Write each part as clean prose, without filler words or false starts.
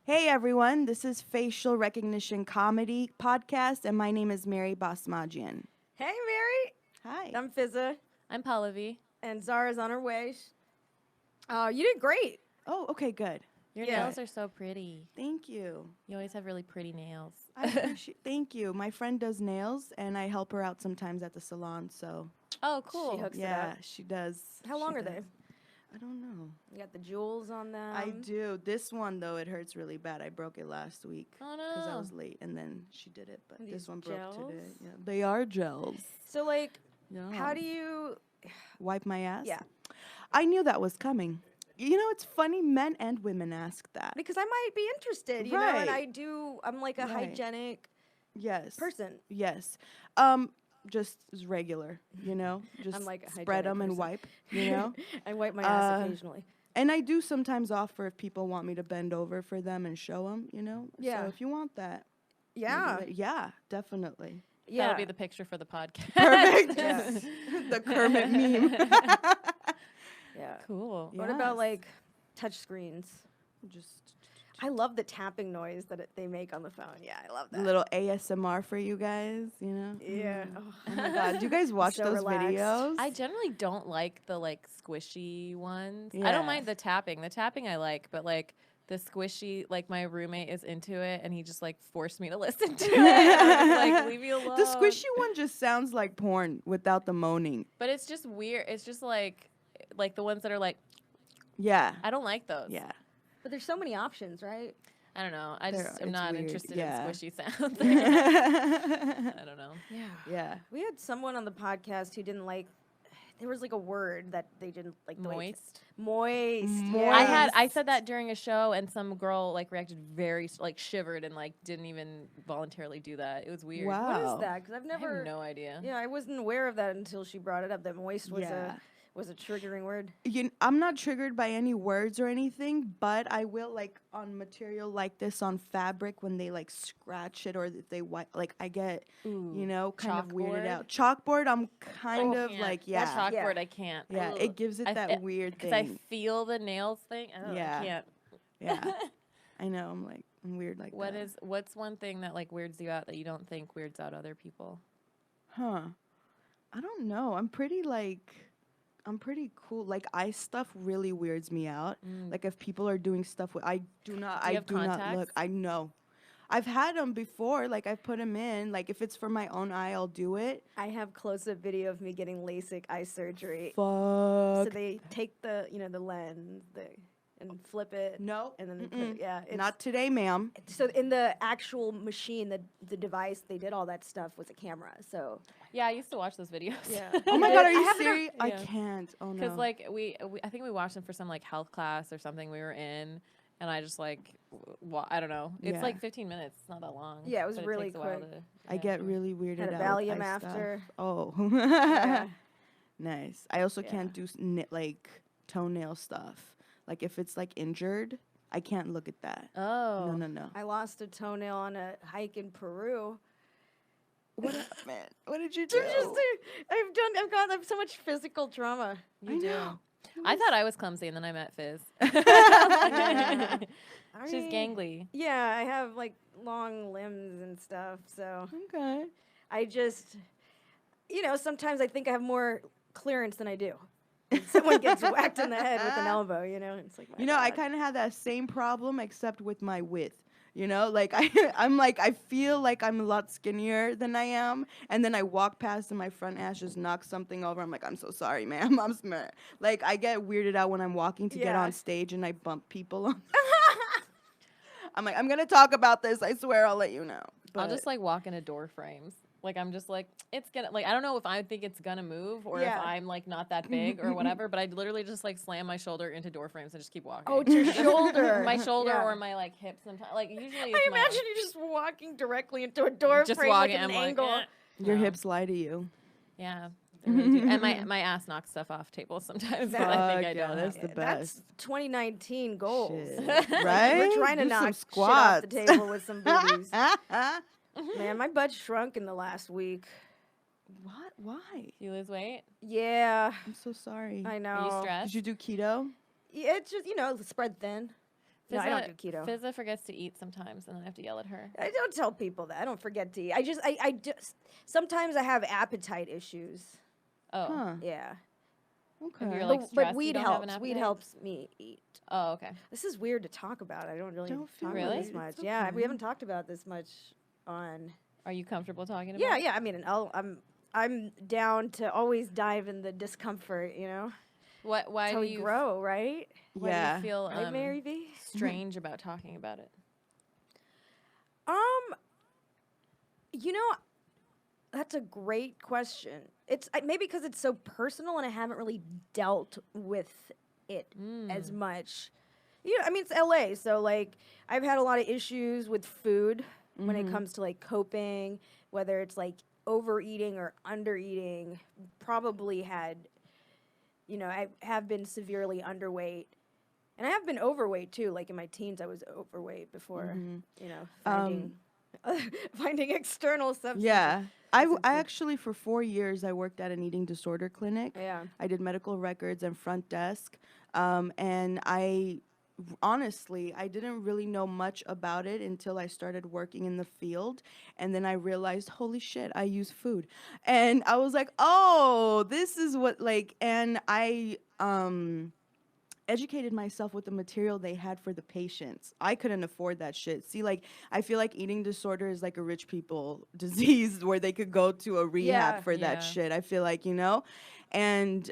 Hey everyone, this is Facial Recognition Comedy Podcast, and my name is Mary Basmajian. Hey, Mary. Hi. I'm Fizza, I'm Pallavi. and Zara's on her way. You did great. Oh, okay, good. Your Yeah. nails are so pretty. Thank you. You always have really pretty nails. I appreciate. Thank you. My friend does nails, and I help her out sometimes at the salon. So Oh, cool. She hooks it yeah, up. she does. How she long are does. they? I don't know. You got the jewels on them. I do. This one though, it hurts really bad. I broke it last week Oh because I no. was late, and then she did it. But Are this these one broke gels? today. Yeah, they are gels. So, like, Yeah. how do you? Wipe my ass? Yeah, I knew that was coming. You know, it's funny, men and women ask that. because I might be interested. You know, and Right. I'm like a Right. hygienic Yes. person. Yes. Just as regular, you know? Just like a spread them and hygienic wipe, you know? I wipe my ass Uh, occasionally. And I do sometimes offer if people want me to bend over for them and show them, you know? Yeah. So if you want that. maybe Yeah, yeah, definitely. yeah. That'll be the picture for the podcast. Perfect. Yeah. The Kermit meme. Yeah. Cool. What about Yes. like touch screens? Just I love the tapping noise that they make on the phone. Yeah, I love a that. little ASMR for you guys, you know? Yeah. Mm. Oh. Oh my God. Do you guys watch So those relaxed. videos? I generally don't like the like squishy ones. I Yeah. don't mind the tapping. The tapping I like, but like the squishy, like my roommate is into it and he just like forced me to listen to it. I'm just like, leave me alone. The squishy one just sounds like porn without the moaning. But it's just weird. It's just like the ones that are like, Yeah. I don't like those. Yeah. But there's so many options, right? I don't know. I They're- just am it's not weird, interested yeah. in squishy sounds. I don't know. Yeah. Yeah. We had someone on the podcast who didn't like. There was like a word that they didn't like. The way Moist. moist. Moist. I said that during a show, and some girl like reacted very like shivered and like didn't even voluntarily do that. It was weird. Wow. What is that? Because I've I never. have no idea. Yeah, I wasn't aware of that until she brought it up. That moist was Yeah. a triggering word. I'm not triggered by any words or anything, but I will like on material like this on fabric when they like scratch it or if they like I get you know kind of weirded Chalkboard? out. Chalkboard, I'm kind Oh, of can't. like That yeah, chalkboard, I can't. yeah. Ugh. It gives it that weird because I thing. feel the nails thing. Oh, Yeah. I can't. Yeah, I know. I'm weird like that. What's one thing that like weirds you out that you don't think weirds out other people? Huh? I don't know. I'm pretty cool. Like eye stuff really weirds me out. Like if people are doing stuff with, I do not. Do you I have do not look. contacts? I know. I've had them before. Like I've put them in. Like if it's for my own eye, I'll do it. I have close-up video of me getting LASIK eye surgery. Fuck. So they take the the lens and flip it. No. And then they put it, yeah, it's, Not today, ma'am. So in the actual machine, the device they did all that stuff was a camera. So Yeah, I used to watch those videos. yeah. Oh my god, are I you haven't- serious? I Yeah. can't. Oh no. Because like we I think we watched them for some like health class or something we were in, and I just like I don't know. It's Yeah. like 15 minutes. It's not that long. Yeah, it was but really takes a while quick. to I get really weirded Had a out. with Valium eye stuff. after. Oh. Yeah. Nice. I also Yeah. can't do like toenail stuff. Like if it's like injured, I can't look at that. Oh. No. I lost a toenail on a hike in Peru. What man? What did you do? I have so much physical trauma. You do. know. I thought I was clumsy, and then I met Fizz. I She's mean, gangly. Yeah, I have like long limbs and stuff. So Okay. I just, sometimes I think I have more clearance than I do. Someone gets whacked in the head with an elbow, it's like, my You know, I God. kind of had that same problem except with my width. You know, like I feel like I'm a lot skinnier than I am, and then I walk past and my front ass just knocks something over. I'm like, I'm so sorry, ma'am. I'm smart. Like I get weirded out when I'm walking to get Yeah. on stage and I bump people. I'm like, I'm gonna talk about this. I swear, I'll let you know. I'll just like walk into door frames. Like I'm just like it's gonna like I don't know if I think it's gonna move or Yeah. if I'm like not that big or whatever, but I literally just like slam my shoulder into door frames and just keep walking. Oh, it's your shoulder. my shoulder Yeah. or my like hips sometimes. Like usually I it's my- imagine you just walking directly into a door just frame walking. with an I'm like, angle. Your no. hips lie to you. Yeah. they really do. And my ass knocks stuff off tables sometimes. But I think I Fuck yeah, don't. that's have. the That's best. 2019 goals. Shit. Like, Right? We're trying to Do some knock shit off the squats. table with some boobies. Man, my butt shrunk in the last week. What? Why? You lose weight? Yeah, I'm so sorry. I know. Are you stressed? Did you do keto? Yeah, it's just, spread thin. No, I don't do keto. Fizza forgets to eat sometimes, and I have to yell at her. I don't tell people that. I don't forget to eat. I just sometimes I have appetite issues. Oh, Huh. Yeah. Okay. If you're like But stressed, you weed don't have an helps. Weed appetite? helps me eat. Oh, okay. This is weird to talk about. I don't really Don't feel talk about Really? this it. much. It's Yeah, we okay. haven't talked about this much on. Are you comfortable talking about? Yeah, it? yeah. I mean, I'm down to always dive in the discomfort. You know, What? Why that's how do we you grow, right? Why Yeah. do you feel Right, Mary V? strange about talking about it? You know, that's a great question. It's maybe because it's so personal and I haven't really dealt with it as much. You know, I mean, it's LA, so like I've had a lot of issues with food when it comes to like coping, whether it's like overeating or undereating. Probably had, you know, I have been severely underweight. And I have been overweight too. Like in my teens, I was overweight before, you know, finding external substances. Yeah. I substances. actually, for 4 years, I worked at an eating disorder clinic. Yeah. I did medical records and front desk. And honestly, I didn't really know much about it until I started working in the field. And then I realized, holy shit, I use food. And I was like, oh, this is what, like, and I, educated myself with the material they had for the patients. I couldn't afford that shit. See, like, I feel like eating disorder is like a rich people disease where they could go to a rehab Yeah. for Yeah. that shit. I feel like, you know? And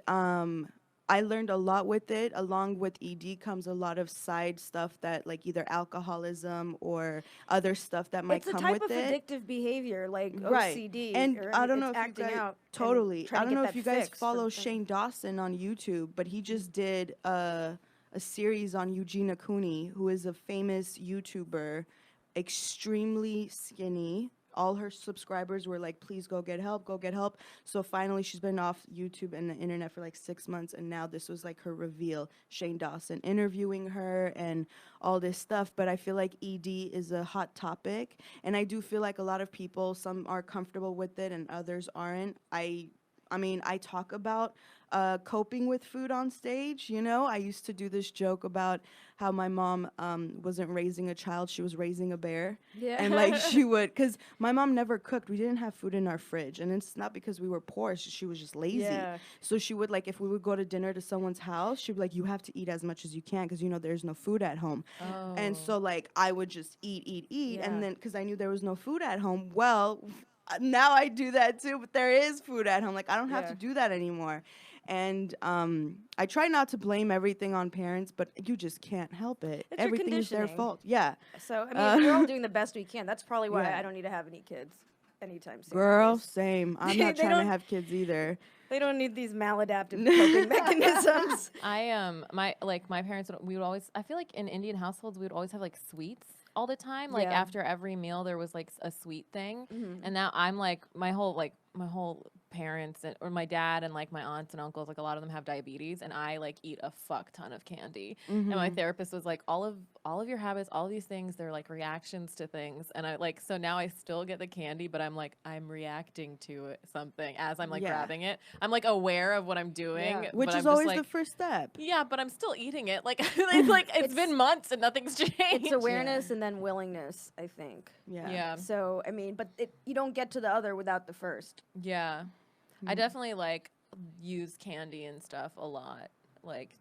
I learned a lot with it. Along with ED comes a lot of side stuff that, like, either alcoholism or other stuff that might It's a come type with of it. addictive behavior, like Right. OCD. And or I don't know it's if you acting guys out and totally. trying I to don't get know if that you guys fix for follow something. Shane Dawson on YouTube, but he just did a series on Eugenia Cooney, who is a famous YouTuber, extremely skinny. All her subscribers were like, please go get help, go get help. So finally, she's been off YouTube and the internet for like 6 months. And now this was like her reveal. Shane Dawson interviewing her and all this stuff. But I feel like ED is a hot topic. And I do feel like a lot of people, some are comfortable with it and others aren't. I mean, I talk about coping with food on stage, you know? I used to do this joke about how my mom wasn't raising a child, she was raising a bear. Yeah. And like she would, because my mom never cooked. We didn't have food in our fridge. And it's not because we were poor, she was just lazy. Yeah. So she would, like, if we would go to dinner to someone's house, she'd be like, you have to eat as much as you can because, you know, there's no food at home. Oh. And so, like, I would just eat. Yeah. And then, because I knew there was no food at home, well, now I do that too, but there is food at home. Like, I don't have Yeah. to do that anymore. And I try not to blame everything on parents, but you just can't help it. It's your Everything is their conditioning. fault. Yeah. So I mean, we're all doing the best we can. That's probably why Yeah. I don't need to have any kids anytime soon. Girl, because same. I'm They not trying don't- to have kids either. They don't need these maladaptive coping mechanisms. My parents we would always, I feel like in Indian households we would always have like sweets all the time. Like Yeah. after every meal there was like a sweet thing. Mhm. And now I'm like my whole parents or my dad and like my aunts and uncles, like a lot of them have diabetes, and I like eat a fuck ton of candy. And my therapist was like, all of your habits, all of these things, they're like reactions to things. And I like, so now I still get the candy, but I'm like, I'm reacting to something as I'm like Yeah. grabbing it. I'm like aware of what I'm doing, Yeah. Which but is I'm just, always like, the first step. yeah, but I'm still eating it. Like it's like it's been months and nothing's changed. It's awareness and then willingness, I think. Yeah. Yeah. So I mean, but you don't get to the other without the first. Yeah. I definitely like use candy and stuff a lot. Like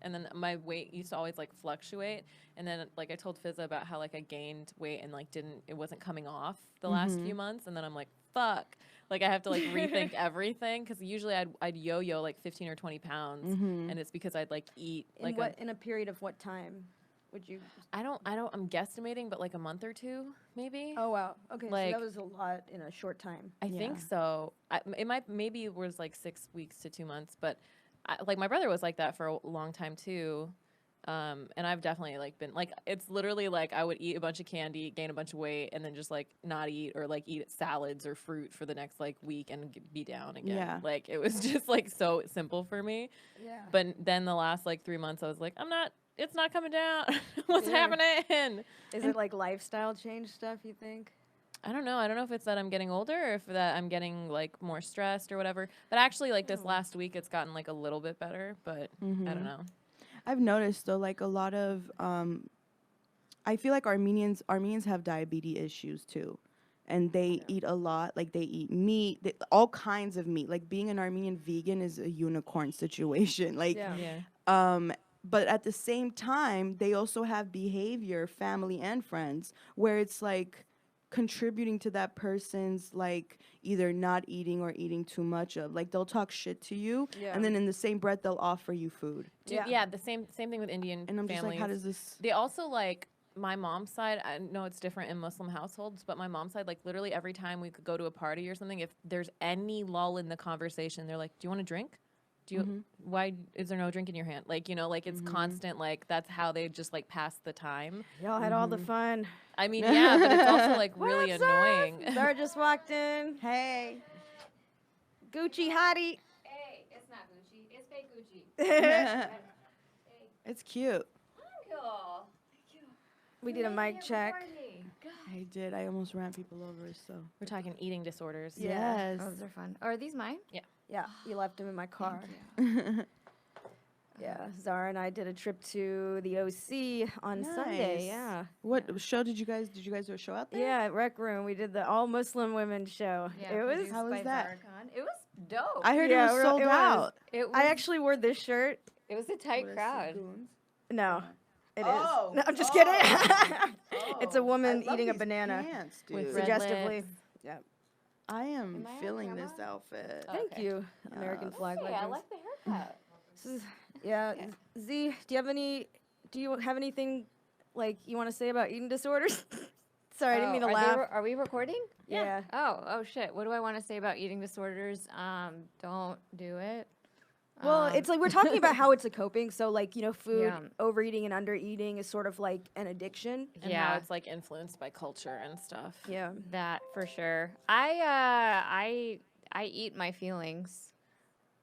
and then my weight used to always like fluctuate. And then like I told Fizza about how like I gained weight and like it wasn't coming off the last few months. And then I'm like, fuck. Like I have to like rethink everything. Cause usually I'd yo-yo like 15 or 20 pounds. And it's because I'd like eat like In a period of what time would you? I'm guesstimating, but like a month or two, maybe. Oh wow. Okay, Like- so that was a lot in a short time. I think Yeah. so. Maybe it was like 6 weeks to 2 months, but like my brother was like that for a long time too. And I've definitely like been like, it's literally like I would eat a bunch of candy, gain a bunch of weight, and then just like not eat or like eat salads or fruit for the next like week and be down again. Yeah. Like it was just like so simple for me. Yeah. But then the last like 3 months, I was like, it's not coming down. What's Yeah. happening? Is it like lifestyle change stuff? You think? I don't know. I don't know if it's that I'm getting older or if that I'm getting like more stressed or whatever. But actually, like this last week, it's gotten like a little bit better. But I don't know. I've noticed though, like a lot of I feel like Armenians have diabetes issues too. And they eat a lot, like they eat meat, all kinds of meat. Like being an Armenian vegan is a unicorn situation. Like Yeah. Yeah. but at the same time, they also have behavior, family and friends, where it's like contributing to that person's like either not eating or eating too much of. Like they'll talk shit to you, Yeah. and then in the same breath they'll offer you food. Dude, Yeah. yeah, the same thing with Indian And I'm just families. like, how does this? They also like my mom's side. I know it's different in Muslim households, but my mom's side, like literally every time we could go to a party or something, if there's any lull in the conversation, they're like, "Do you want a drink? Do you? Why is there no drink in your hand?" Like like it's constant. Like that's how they just like pass the time. Y'all had all the fun. I mean, yeah, but it's also like What really up, Zara? annoying. Zara just walked in. Hey. Gucci hottie. Hey, it's not Gucci. It's fake Gucci. It's cute. Cool. We did a mic check. I did. I almost ran people over. So We're talking eating disorders. yes. Oh, those are fun. Are these mine? Yeah, you left him in my car. Yeah, Zara and I did a trip to the OC on Sunday. Nice. Yeah. What show did you guys do? A show out there? Yeah, at Rec Room, we did the all Muslim women show. it was. produced How was by that? Zaracon. It was dope. I heard Yeah, it was it sold was. out. it was, I actually wore this shirt. it was a tight crowd. No, it is. Oh, No, I'm just oh, kidding. It's a Oh, woman I love eating a these banana. pants, With dude. red Suggestively. lips. Yeah. I am Am I on feeling this camera? outfit. Thank Okay. you, American flag Hey, I legends. like the haircut. This is- yeah. Z, do you have anything like you want to say about eating disorders? Sorry, I didn't mean to laugh. Are we recording? Yeah. Oh shit. What do I want to say about eating disorders? Don't do it. Well, it's like we're talking about how it's a coping. So, like, food, Yeah. overeating and undereating is sort of like an addiction. And how it's like influenced by culture and stuff. Yeah. that for sure. I eat my feelings.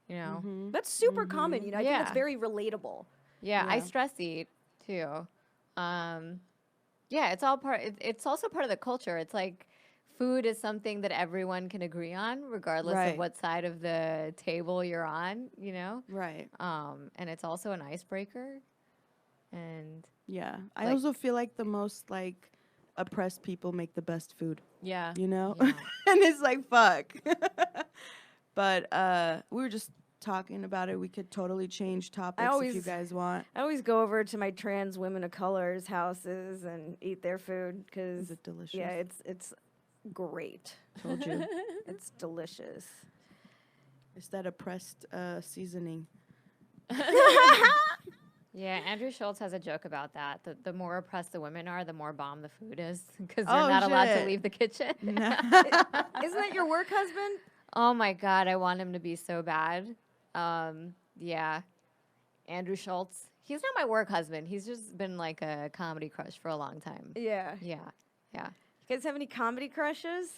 You know. That's super common. I think it's Yeah. very relatable. Yeah, I Yeah. stress eat too. Yeah, it's all part. It's also part of the culture. It's like food is something that everyone can agree on, regardless Right. of what side of the table you're on. You know. Right. And it's also an icebreaker. And Yeah. I Like- also feel like the most like oppressed people make the best food. Yeah. You know? Yeah. And it's like fuck. But we were just talking about it. We could totally change topics if you always- guys want. I always go over to my trans women of colors houses and eat their food Is because it delicious? yeah, it's great. Told you. It's delicious. It's that oppressed seasoning. yeah, Andrew Schultz has a joke about that. The more oppressed the women are, the more bomb the food is because they're Oh, not allowed to shit. leave the kitchen. Isn't that your work husband? Oh my god, I want him to be so bad. Yeah. Andrew Schultz. He's not my work husband. He's just been like a comedy crush for a long time. Yeah. Yeah. Yeah. You guys have any comedy crushes?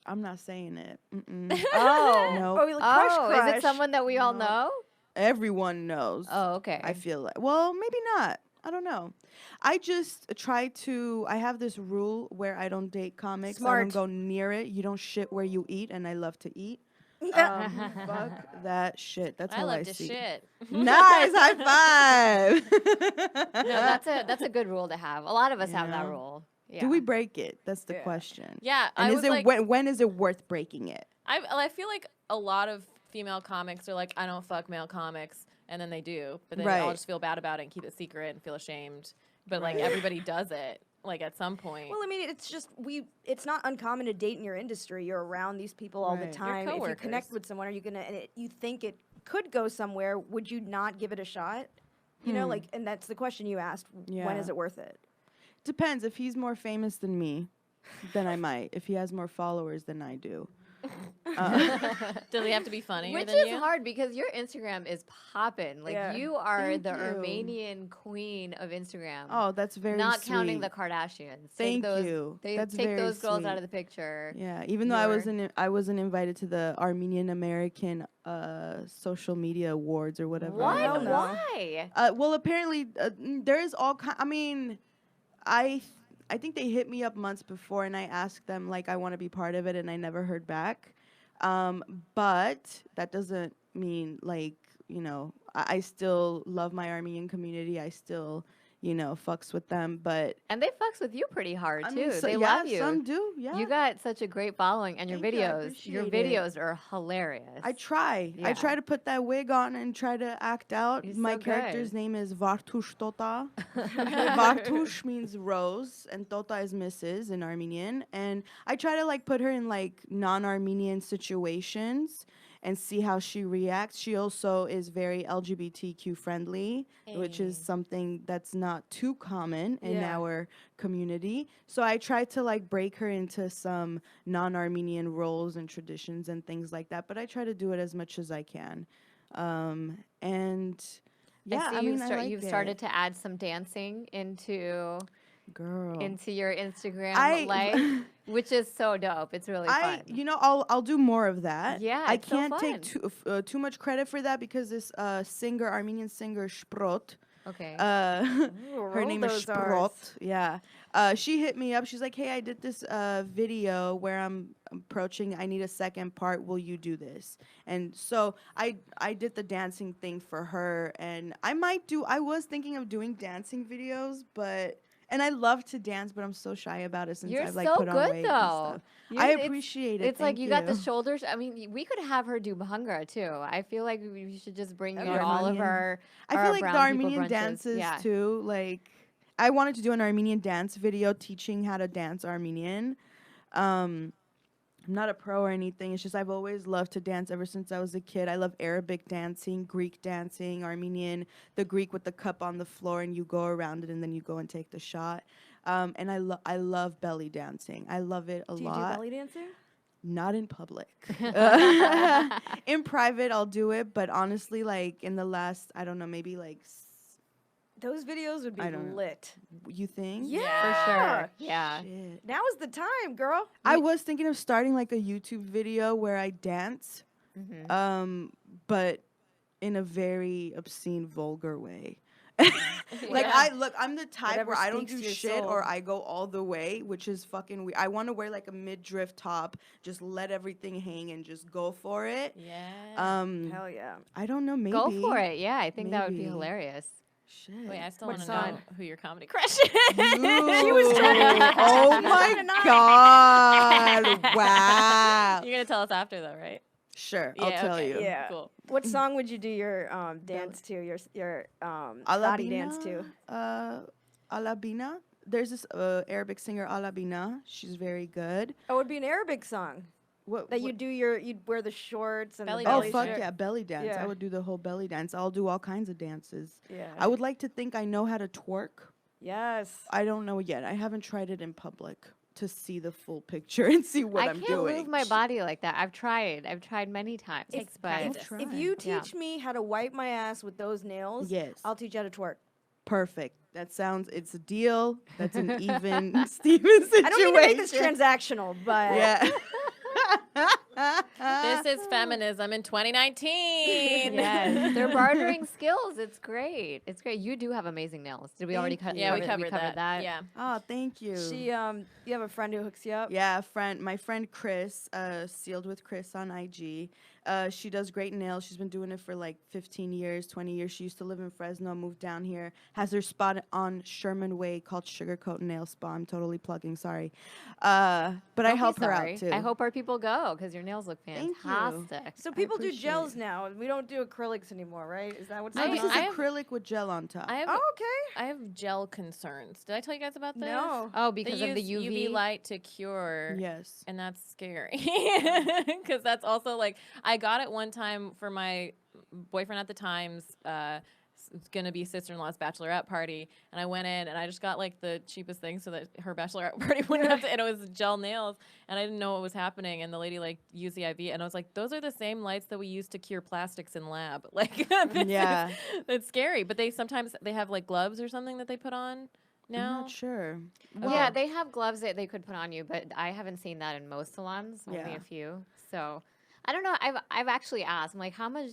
I'm not saying it. Mm-mm. Oh. Nope. Oh, like crush, Oh, is crush. it someone that we all know? Everyone knows. Oh, okay. I feel like, well, maybe not. I don't know. I just try to. I have this rule where I don't date comics. I Smart. don't go near it. You don't shit where you eat, and I love to eat. Fuck that shit. That's I how I love to see. shit. Nice high five. No, that's a good rule to have. A lot of us have that Yeah. rule. Yeah. Do we break it? That's the Yeah. question. Yeah. And I is was it like, when is it worth breaking it? I feel like a lot of female comics are like, I don't fuck male comics, and then they do, but then they all Right. just feel bad about it and keep it secret and feel ashamed. But like everybody does it, like at some point. Well, I mean, it's just it's not uncommon to date in your industry. You're around these people all the Right. time. If you connect coworkers. with someone, are you gonna and you think it could go somewhere? Would you not give it a shot? You know, like, and that's the question you asked. When Yeah. is it worth it? Depends. If he's more famous than me, then I might. If he has more followers than I do. Does he have to be funnier Which than is you? hard because your Instagram is popping. Like Yeah. you are Thank the you. Armenian queen of Instagram. Oh, that's very not counting sweet. the Kardashians. Thank take those, you. They That's take very those girls out sweet. of the picture. Yeah, even though I wasn't invited to the Armenian American social media awards or whatever. What? Hell no. Why? Well, apparently there is all kind. I mean, I think they hit me up months before, and I asked them like I want to be part of it, and I never heard back. But that doesn't mean like I still love my Armenian community. I still fucks with them. But And they fucks with you pretty hard I too. mean, so, They yeah, love you. some do. Yeah, You got such a great following, and your Thank you, I your appreciate it. videos are hilarious. I try. I Yeah. try to put that wig on and try to act out. You're My so character's good. name is Vartush Tota. Vartush means rose, and Tota is Mrs. in Armenian. And I try to like put her in like non-Armenian situations and see how she reacts. She also is very LGBTQ friendly, which is something that's not too common in Yeah. our community. So I try to like break her into some non-Armenian roles and traditions and things like that. But I try to do it as much as I can. And yeah, see I mean, you've started to add some dancing into girl. your Instagram I- life, which is so dope. It's really fun. I'll do more of that. Yeah, I it's so can't fun. take too much credit for that because this Armenian singer Sprot, Okay. her roll name is those Sprot. Rs. Yeah, she hit me up. She's like, "Hey, I did this video where I'm approaching. I need a second part. Will you do this?" And so I did the dancing thing for her, and I was thinking of doing dancing videos, but. And I love to dance, but I'm so shy about it since You're I've like so put on good weight and though. stuff. You- I it's- appreciate it. It's like thank you got the shoulders. I mean, we could have her do bhangra too. I feel like we should just bring you Okay. to all of Armenian. our. I our feel like the brown people Armenian brunches. dances Yeah. too. Like, I wanted to do an Armenian dance video teaching how to dance Armenian. I'm not a pro or anything. It's just I've always loved to dance ever since I was a kid. I love Arabic dancing, Greek dancing, Armenian, the Greek with the cup on the floor and you go around it and then you go and take the shot. And I love belly dancing. I love it a Do you lot. do belly dancing? Not in public. In private, I'll do it. But honestly, like in the last, I don't know, maybe like, Those videos would be I don't know. lit. you think? Yeah. For sure. Yeah. Shit. Now is the time, girl. I was thinking of starting like a YouTube video where I dance, but in a very obscene, vulgar way. Like I'm the type Whatever where I don't speaks do to your shit or soul. I go all the way, which is fucking weird. I want to wear like a mid-drift top, just let everything hang and just go for it. Yeah. Hell yeah. I don't know, maybe. Go for it. Yeah, I think that would be Maybe. hilarious. Shit. Wait, I still What want to know song? who your comedy crush is. She was trying to- Oh she was trying to my not. god! Wow. You're gonna tell us after though, right? Sure, I'll tell okay. you. Yeah. Cool. What song would you do your dance to? Your body dance to? Alabina. There's this Arabic singer Alabina. She's very good. Oh, it would be an Arabic song What? that you do you'd wear the shorts and Belly the Oh belly fuck shirt. yeah, belly dance. Yeah. I would do the whole belly dance. I'll do all kinds of dances. Yeah. I would like to think I know how to twerk. Yes. I don't know yet. I haven't tried it in public to see the full picture and see what I I'm can't doing. move my body like that. I've tried. I've tried many times. Takes but practice. Try. If you Yeah. teach me how to wipe my ass with those nails, Yes. I'll teach you how to twerk. Perfect. That sounds. It's a deal. That's an even Steven situation. I don't mean to make this transactional, but Yeah. This is feminism in 2019. Yes, they're bartering skills. It's great. It's great. You do have amazing nails. Did we already Thank cut? Yeah, we covered- covered that. Yeah. Oh, thank you. she you have a friend who hooks you up. Yeah, my friend Chris, Sealed with Chris on IG. She does great nails. She's been doing it for like 15 years, 20 years. She used to live in Fresno, moved down here, has her spot on Sherman Way called Sugarcoat Nail Spa. I'm totally plugging, sorry. But I Don't be help her sorry. out too. I hope our people go because your nails look Thank you. fantastic. So people do appreciate gels it. now. We don't do acrylics anymore, right? Is that what's No, I- going this is on? I have- acrylic with gel on top. I have Oh, okay. I have gel concerns. Did I tell you guys about this? No. Oh, They because use of the UV. light to cure. Yes. And that's scary because that's also like I got it one time for my boyfriend at the time's it's gonna be sister-in-law's bachelorette party, and I went in and I just got like the cheapest thing so that her bachelorette party wouldn't have to, and it was gel nails, and I didn't know what was happening, and the lady like used the IV, and I was like, those are the same lights that we use to cure plastics in lab. Like, this Yeah. it's scary, but they sometimes they have like gloves or something that they put on I'm now. not sure. Yeah, they have gloves that they could put on you, but I haven't seen that in most salons. Only Yeah. a few. So, I don't know. I've actually asked. I'm like, how much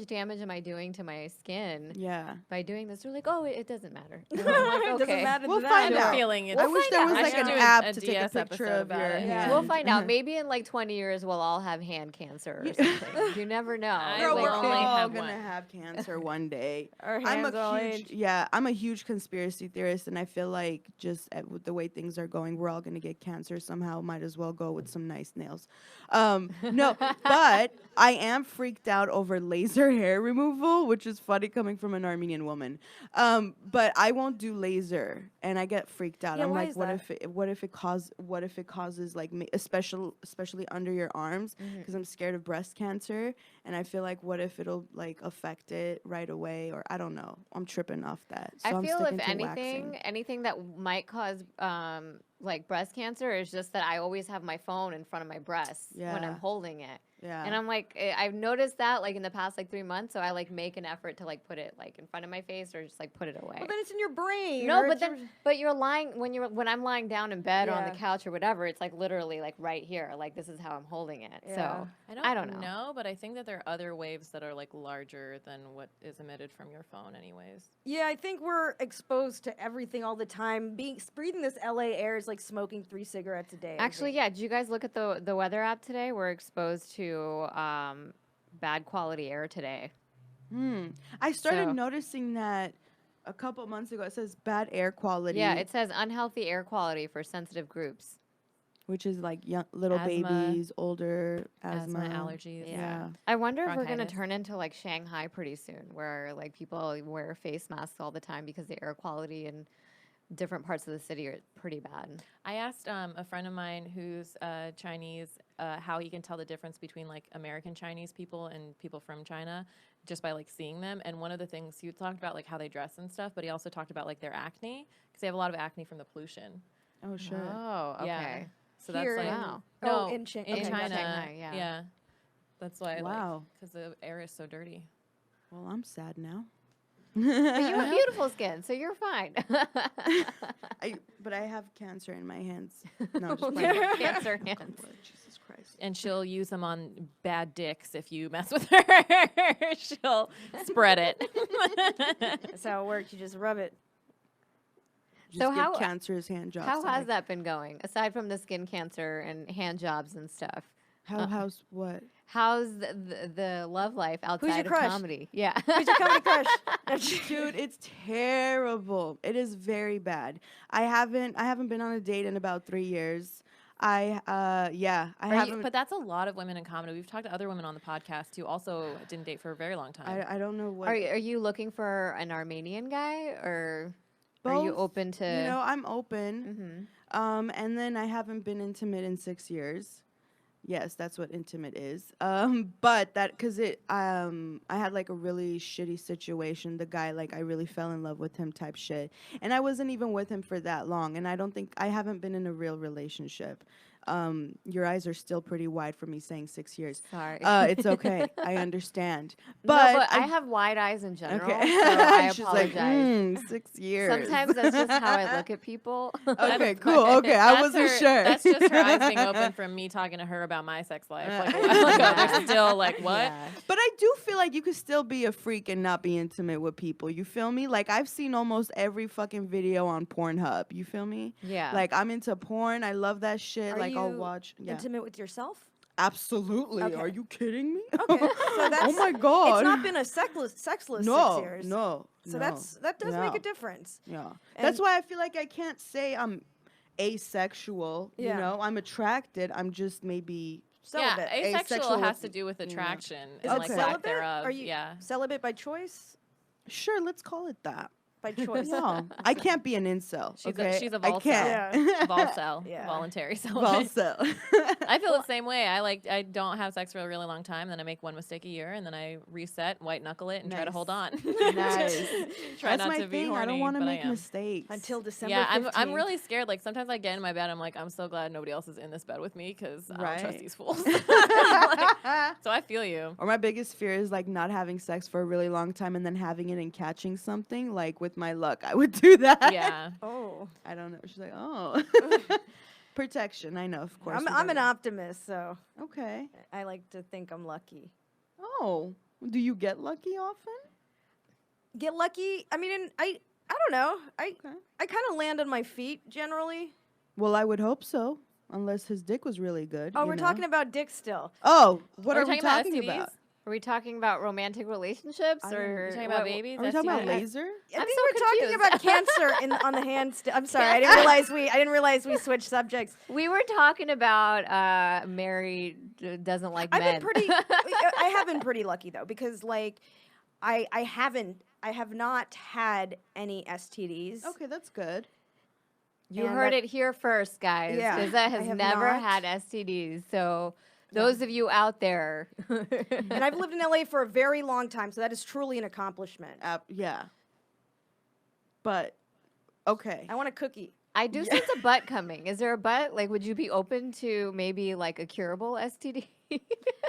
damage am I doing to my skin Yeah. by doing this? They're like, oh, it doesn't matter. And It I'm like, doesn't okay. matter We'll to find that. I'm out. feeling it. I wish there was find out. like I an should do app a to take a DS picture episode of about your it. hand. We'll find out. Maybe in like 20 years, we'll all have hand cancer or something. You never know. I Girl, will we're only all have gonna one. have cancer one day. Our I'm hands all a huge, age. yeah, I'm a huge conspiracy theorist, and I feel like just with the way things are going, we're all gonna get cancer somehow. Might as well go with some nice nails. No, but I am freaked out over laser hair removal, which is funny coming from an Armenian woman. But I won't do laser, and I get freaked out. Yeah, I'm why like, is what that? if it causes like especially under your arms, because I'm scared of breast cancer, and I feel like what if it'll like affect it right away, or I don't know. I'm tripping off that. So I I'm feel sticking if to anything, waxing. anything that might cause like breast cancer is just that I always have my phone in front of my breast when I'm Yeah. holding it. Yeah. And I'm like, I've noticed that like in the past like 3 months, so I like make an effort to like put it like in front of my face or just like put it away. Well, then it's in your brain. No, or but it's your- then but you're lying when I'm lying down in bed or on Yeah. the couch or whatever, it's like literally like right here. Like this is how I'm holding it. Yeah. So I I don't know. but I think that there are other waves that are like larger than what is emitted from your phone, anyways. Yeah, I think we're exposed to everything all the time. Breathing this LA air is like smoking 3 cigarettes a day. I Actually, think. yeah. Did you guys look at the weather app today? We're exposed to bad quality air today. I started So- noticing that a couple months ago. It says bad air quality. Yeah, it says unhealthy air quality for sensitive groups. which is like young little Asthma. babies, older Asthma, asthma, allergies. Yeah. I wonder if we're gonna Bronchitis. turn into like Shanghai pretty soon, where like people wear face masks all the time because the air quality in different parts of the city are pretty bad. I asked a friend of mine who's Chinese how he can tell the difference between like American Chinese people and people from China just by like seeing them. And one of the things he talked about like how they dress and stuff, but he also talked about like their acne because they have a lot of acne from the pollution. Oh shit. Oh, okay. Yeah. So Here that's like in- Wow. Oh, no, in in okay, China. Shanghai, yeah. That's why Wow. because the air is so dirty. Well, I'm sad now. But you have beautiful skin, so you're fine. But I have cancer in my hands. No, just Yeah. playing. Cancer Oh, hands. Lord, Jesus Christ. And she'll use them on bad dicks if you mess with her. She'll spread it. That's how it works. You just rub it. Just So give how- cancerous hand jobs. How to has my- that been going, aside from the skin cancer and hand jobs and stuff? How's what? How's the love life outside of crush? comedy? Yeah. Who's your comedy crush? Dude, it's terrible. It is very bad. I haven't been on a date in about 3 years. I haven't. But that's a lot of women in comedy. We've talked to other women on the podcast who also didn't date for a very long time. I don't know what. Are you looking for an Armenian guy, or are you Both. open to? You know, I'm open. Mhm. And then I haven't been intimate in 6 years. Yes, that's what intimate is. But that because I had like a really shitty situation. The guy, like, I really fell in love with him type shit, and I wasn't even with him for that long. And I haven't been in a real relationship. Your eyes are still pretty wide for me saying 6 years. Sorry. It's okay. I understand. No, But, I have wide eyes in general, okay. so I She's like, apologize. 6 years. Sometimes that's just how I look at people. Okay, cool. Okay, I That's wasn't her- sure. That's just her eyes being open from me talking to her about my sex life. Like a while ago. They're still like, what? Yeah. But I do feel like you could still be a freak and not be intimate with people. You feel me? Like, I've seen almost every fucking video on Pornhub. You feel me? Yeah. Like, I'm into porn. I love that shit. Are Like, I'll you watch. Yeah. Intimate with yourself? Absolutely. Okay. Are you kidding me? Okay, so that's oh my god. It's not been a sexless no, 6 years. no. So no, that does make no. a difference. Yeah. And- That's why I feel like I can't say I'm asexual. Yeah. You know, I'm attracted. I'm just maybe. Celibate. Yeah, asexual Asexual has with- to do with yeah. attraction Is and it like Okay. lack celibate? thereof. Are you yeah. celibate by choice? Sure, let's call it that. By choice. No, I can't be an incel. She's okay? she's a I vol can't. cell. Vol cell. Yeah. Voluntary celibate. Volcel. I feel the same way. I don't have sex for a really long time, then I make one mistake a year, and then I reset, white knuckle it, and try to Nice. hold on. Nice. Try That's not my to be thing. horny, I don't want to but make I am. mistakes. Until December Yeah, 15th. I'm really scared. Like sometimes I get in my bed, I'm like, I'm so glad nobody else is in this bed with me because I don't trust Right. these fools. So I feel you. Or my biggest fear is like not having sex for a really long time and then having it and catching something. Like with my luck, I would do that. Yeah. Oh. I don't know. She's like, oh. Protection, I know, of course. I'm we an gotta- optimist, so Okay. I like to think I'm lucky. Oh, do you get lucky often? Get lucky. I mean, I don't know. Okay. I kind of land on my feet generally. Well, I would hope so, unless his dick was really good. Oh, you we're know? talking about dick still. Oh, what Are are we we talking about talking STDs? about? Are we talking about romantic relationships I don't- or You're talking about what- babies? Are we talking about STIs? laser? I I'm think so we're talking confused. about cancer on the hand. I'm sorry, I didn't realize we switched subjects. We were talking about Mary doesn't like I've men. been pretty. I have been pretty lucky though, because like, I have not had any STDs. Okay, that's good. You and heard that- it here first, guys. Yeah, Fizza I has have never not. had STDs. So those of you out there, And I've lived in LA for a very long time, so that is truly an accomplishment. Yeah. But, okay. I want a cookie. I do sense a butt coming. Is there a butt? Like, would you be open to maybe like a curable STD? I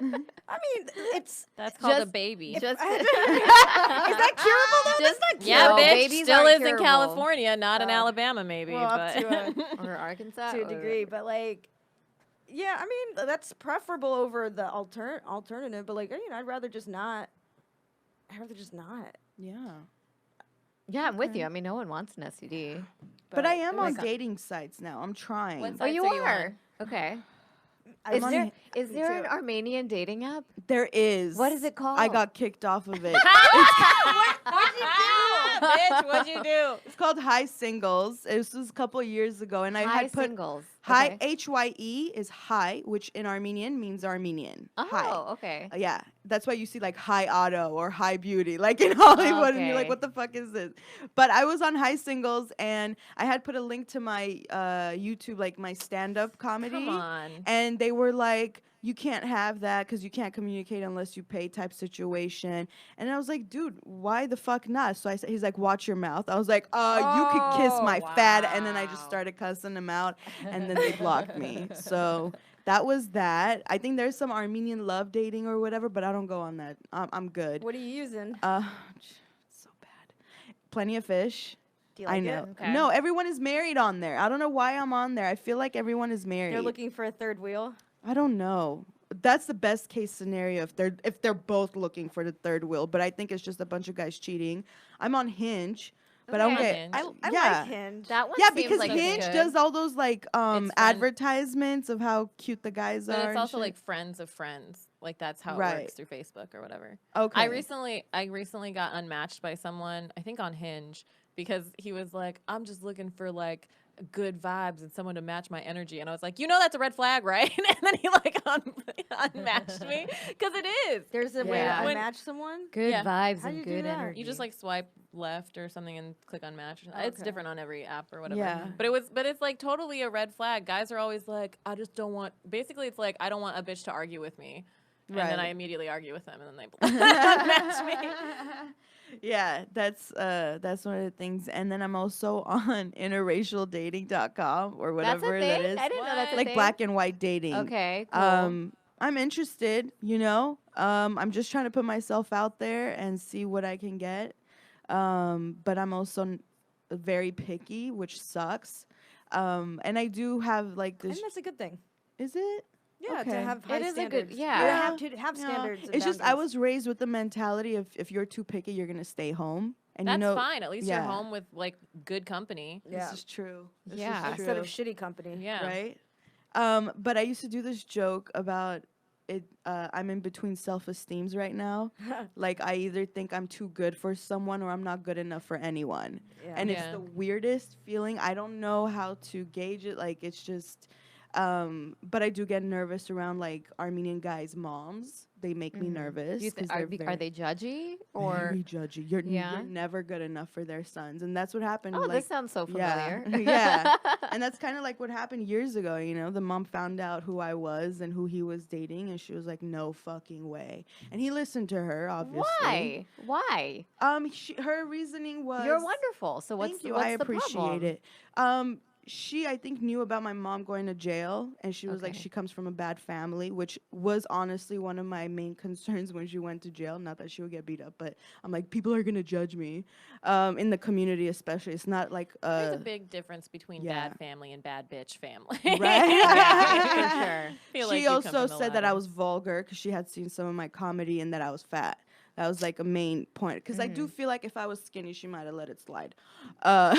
mean, it's That's called a Just- baby. Just is that curable though? Just- That's not Yeah, No, curable. bitch. babies Still aren't is in curable. California, not in Oh. Alabama, maybe. Well, up but to or Arkansas to a or- degree, but like, yeah, I mean that's preferable over the alternative. But like, you know, I'd rather just not. I'd rather just not. Yeah. Yeah, I'm with you. I mean, no one wants an STD. But I am on like- dating sites now. I'm trying. What Oh, sites you are you on? are. Okay. I'm Is on there Hi- is there an too. Armenian dating app? There is. What is it I called? got kicked off of it. Bitch, what'd you do? It's called High Singles. This was a couple years ago, and I High had put singles. High Okay. HYE is high, which in Armenian means Armenian. High. Oh, okay. Yeah, that's why you see like High Auto or High Beauty, like in Hollywood, and you're like, Okay. what the fuck is this? But I was on High Singles, and I had put a link to my YouTube, like my stand-up comedy, Come on. and they were like, you can't have that because you can't communicate unless you pay type situation. And I was like, dude, why the fuck not? So he's like, watch your mouth. I was like, you could kiss Oh, my fat. And then I just wow. started cussing him out, and then they blocked me. So that was that. I think there's some Armenian love dating or whatever, but I don't go on that. I'm good. What are you using? It's so bad. Plenty of fish. Do you like I know. it? Okay. No, everyone is married on there. I don't know why I'm on there. I feel like everyone is married. They're looking for a third wheel. I don't know. That's the best case scenario if they're both looking for the third wheel. But I think it's just a bunch of guys cheating. I'm on Hinge, but I don't Okay. get. Hinge. I yeah. like Hinge. That one Yeah, seems because like it's Hinge good. does all those like friend- advertisements of how cute the guys But are. it's and also shit. like friends of friends. Like that's how it Right. works through Facebook or whatever. okay. I recently got unmatched by someone, I think on Hinge, because he was like, I'm just looking for like good vibes and someone to match my energy. And I was like, you know that's a red flag, right? And then he like unmatched me because it is. There's a way Yeah. to When- unmatch someone. Good Yeah. vibes How do and you do good that? energy. You just like swipe left or something and click unmatch. It's Okay. different on every app or whatever. Yeah. But it's like totally a red flag. Guys are always like, I just don't want. Basically, it's like I don't want a bitch to argue with me. And then I Right. immediately argue with them, and then they unmatch me. Yeah, that's one of the things. And then I'm also on interracialdating.com or That's whatever a that thing. is. I didn't know that's a Like thing. black and white dating. Okay. Cool. I'm interested, you know. I'm just trying to put myself out there and see what I can get. But I'm also very picky, which sucks. And I do have like And this. that's a good thing. Is it? Yeah, Okay. to have high It is a good- standards. yeah. You Yeah. have to have Yeah. standards. and It's just I boundaries. was raised with the mentality of if you're too picky, you're gonna stay home. And That's you know, fine. At least yeah. you're home with like good company. Yeah. This is true. This Yeah. is Instead of true. shitty company. Yeah. Right? But I used to do this joke about it. I'm in between self-esteems right now. Like I either think I'm too good for someone or I'm not good enough for anyone. Yeah. And it's Yeah. the weirdest feeling. I don't know how to gauge it. Like it's just. But I do get nervous around like Armenian guys' moms. They make me nervous. Do you 'cause are, they're are they judgy or? very judgy. You're Yeah. never good enough for their sons, and that's what happened. Oh, like, this sounds so yeah, familiar. yeah, and that's kind of like what happened years ago. You know, the mom found out who I was and who he was dating, and she was like, "No fucking way." And he listened to her, obviously. Why? Her reasoning was, You're wonderful. So what's Thank you. what's I the appreciate problem? it. she I think knew about my mom going to jail, and she was like, Okay. she comes from a bad family, which was honestly one of my main concerns when she went to jail. Not that she would get beat up, but I'm like, people are gonna judge me, in the community especially. It's not like There's a big difference between yeah. bad family and bad bitch family. right. For sure. Feel like She you come also from the said that I latter. was vulgar because she had seen some of my comedy and that I was fat. That was like a main point because I do feel like if I was skinny, she might have let it slide. Uh,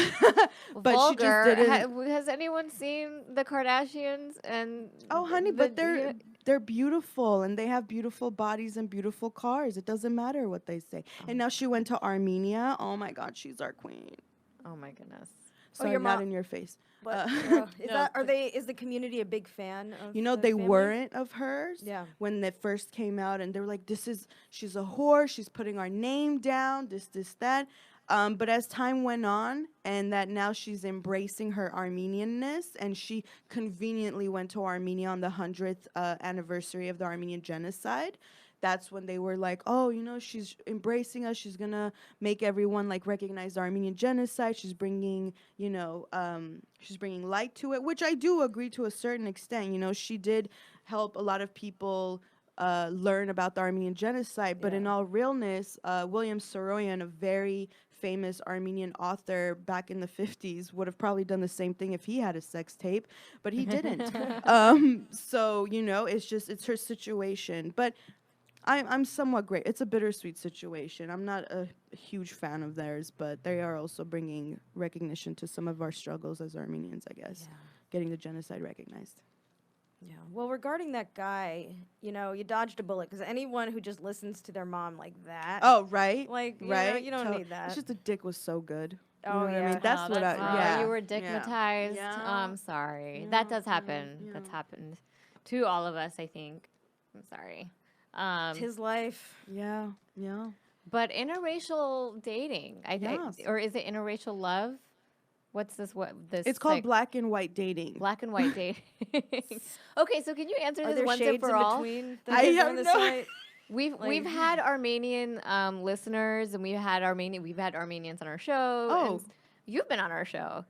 but Vulgar. she just didn't. Has anyone seen the Kardashians? And Oh, honey, the- but yeah, they're beautiful and they have beautiful bodies and beautiful cars. It doesn't matter what they say. And now she went to Armenia. Oh my God, she's our queen. oh my goodness. Sorry, your not mom- in your face. But is No, that are they? Is the community a big fan of? You know, the they family? weren't of hers Yeah. when they first came out, and they were like, she's a whore, she's putting our name down, this, that. But as time went on, and that now she's embracing her Armenianness, and she conveniently went to Armenia on the 100th anniversary of the Armenian genocide. That's when they were like, oh, you know, she's embracing us. She's gonna make everyone like recognize the Armenian genocide. She's bringing, you know, she's bringing light to it, which I do agree to a certain extent. You know, she did help a lot of people learn about the Armenian genocide. But in Yeah. all realness, William Saroyan, a very famous Armenian author back in the 50s, would have probably done the same thing if he had a sex tape, but he didn't. So, you know, it's her situation. But I'm somewhat great. It's a bittersweet situation. I'm not a huge fan of theirs, but they are also bringing recognition to some of our struggles as Armenians, I guess, getting the genocide recognized. Yeah. Well, regarding that guy, you know, you dodged a bullet because anyone who just listens to their mom like that. Oh, right. Like, you know, right. you don't need that. It's just the dick was so good. You Oh, know what I yeah. mean? That's Oh, what that's I. rough. Yeah. You were yeah. digmatized. Yeah. I'm sorry. Yeah, That does yeah, happen. That's yeah. happened to all of us, I think. I'm sorry. It's his life. Yeah. Yeah. But interracial dating, I think, Yes. or is it interracial love? What's this? What this? It's called like, black and white dating. black and white dating. Okay, so can you answer Are this there once and shades for in all? between? that I goes have on this no- site? We've had Armenian listeners, and we've had Armenians on our show. Oh. and you've been on our show.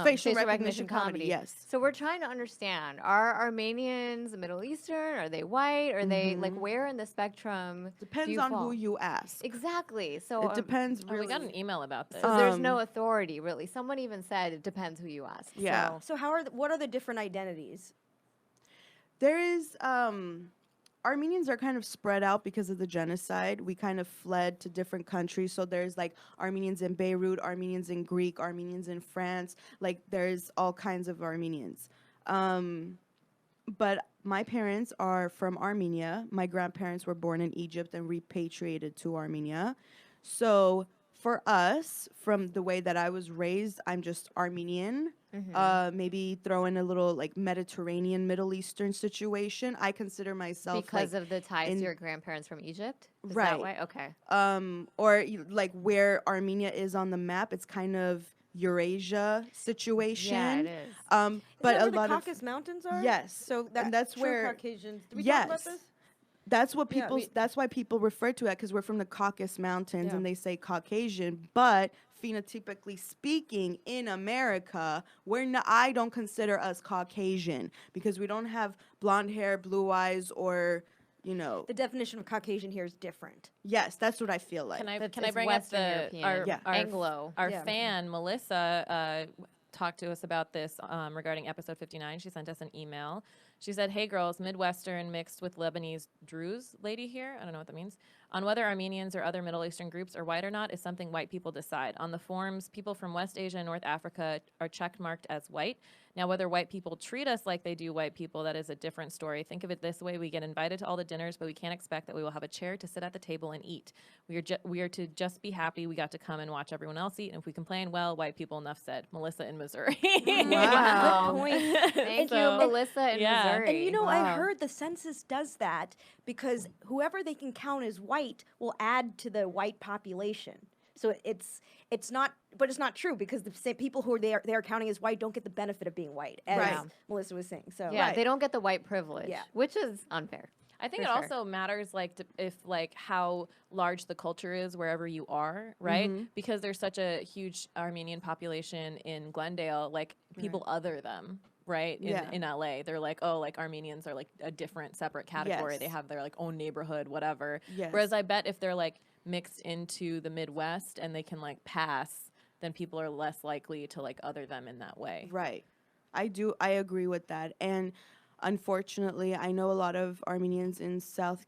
Facial recognition comedy. Yes. So we're trying to understand: are Armenians Middle Eastern? Are they white? Are they like where in the spectrum? do Depends you on fall? who you ask. Exactly. So It depends Oh, really. we got an email about this. So there's Um, no authority really. Someone even said it depends who you ask. Yeah. So, So what are the different identities? There is Armenians are kind of spread out because of the genocide. We kind of fled to different countries. So there's like Armenians in Beirut, Armenians in Greek, Armenians in France. Like there's all kinds of Armenians. But my parents are from Armenia. My grandparents were born in Egypt and repatriated to Armenia. So for us, from the way that I was raised, I'm just Armenian. Maybe throw in a little like Mediterranean, Middle Eastern situation. I consider myself because like, of the ties in- to your grandparents from Egypt, is Right. that why? Okay. like where Armenia is on the map. It's kind of Eurasia situation. Yeah, it is. But Is that a where the lot of Caucasus Mountains are? Yes. So And that's true where- Caucasians. Did we talk about Yes. this? that's what Yeah, people. we- That's why people refer to it because we're from the Caucasus Mountains Yeah. and they say Caucasian. But phenotypically speaking, in America, I don't consider us Caucasian because we don't have blonde hair, blue eyes, or you know. The definition of Caucasian here is different. Yes, that's what I feel like. Can I It's bring Western up European, our Yeah. Anglo. Our Yeah. fan Melissa talked to us about this regarding episode 59. She sent us an email. She said, "Hey girls, Midwestern mixed with Lebanese Druze lady here. I don't know what that means. On whether Armenians or other Middle Eastern groups are white or not is something white people decide. On the forums, people from West Asia and North Africa are check marked as white. Now, whether white people treat us like they do white people, that is a different story. Think of it this way: we get invited to all the dinners, but we can't expect that we will have a chair to sit at the table and eat. We are to just be happy we got to come and watch everyone else eat. And if we complain, well, white people, enough said." Melissa in Missouri. Wow. Good point. Thank So- you, Melissa in yeah. Missouri. And you know, I Wow. heard the census does that because whoever they can count as white will add to the white population. So it's not, but it's not true because the same people who they are counting as white don't get the benefit of being white, as Right. Melissa was saying. So yeah, Right. they don't get the white privilege, Yeah. which is unfair. I think For it sure. also matters if like how large the culture is wherever you are, right? Because there's such a huge Armenian population in Glendale, like people other them, right? Yeah. In LA. They're like, oh, like Armenians are like a different separate category. They Yes. have their like own neighborhood, whatever. Yes. Whereas I bet if they're like mixed into the Midwest and they can like pass, then people are less likely to like other them in that way. Right. I agree with that. And unfortunately, I know a lot of Armenians in South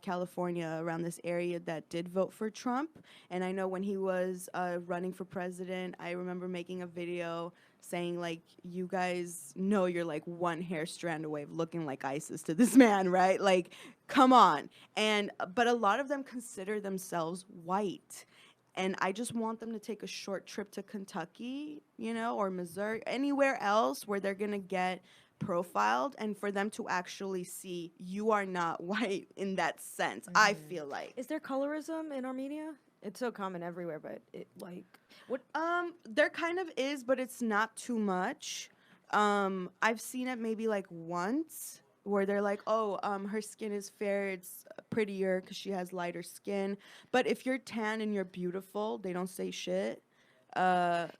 California around this area that did vote for Trump. And I know when he was running for president, I remember making a video saying like, you guys know you're like one hair strand away of looking like ISIS to this man, right? Like, come on. And but a lot of them consider themselves white. And I just want them to take a short trip to Kentucky, you know, or Missouri, anywhere else where they're going to get profiled, and for them to actually see you are not white in that sense. I feel like. Is there colorism in Armenia? It's so common everywhere, but it like what? There kind of is, but it's not too much. I've seen it maybe like once where they're like, oh, her skin is fair, it's prettier because she has lighter skin. But if you're tan and you're beautiful, they don't say shit.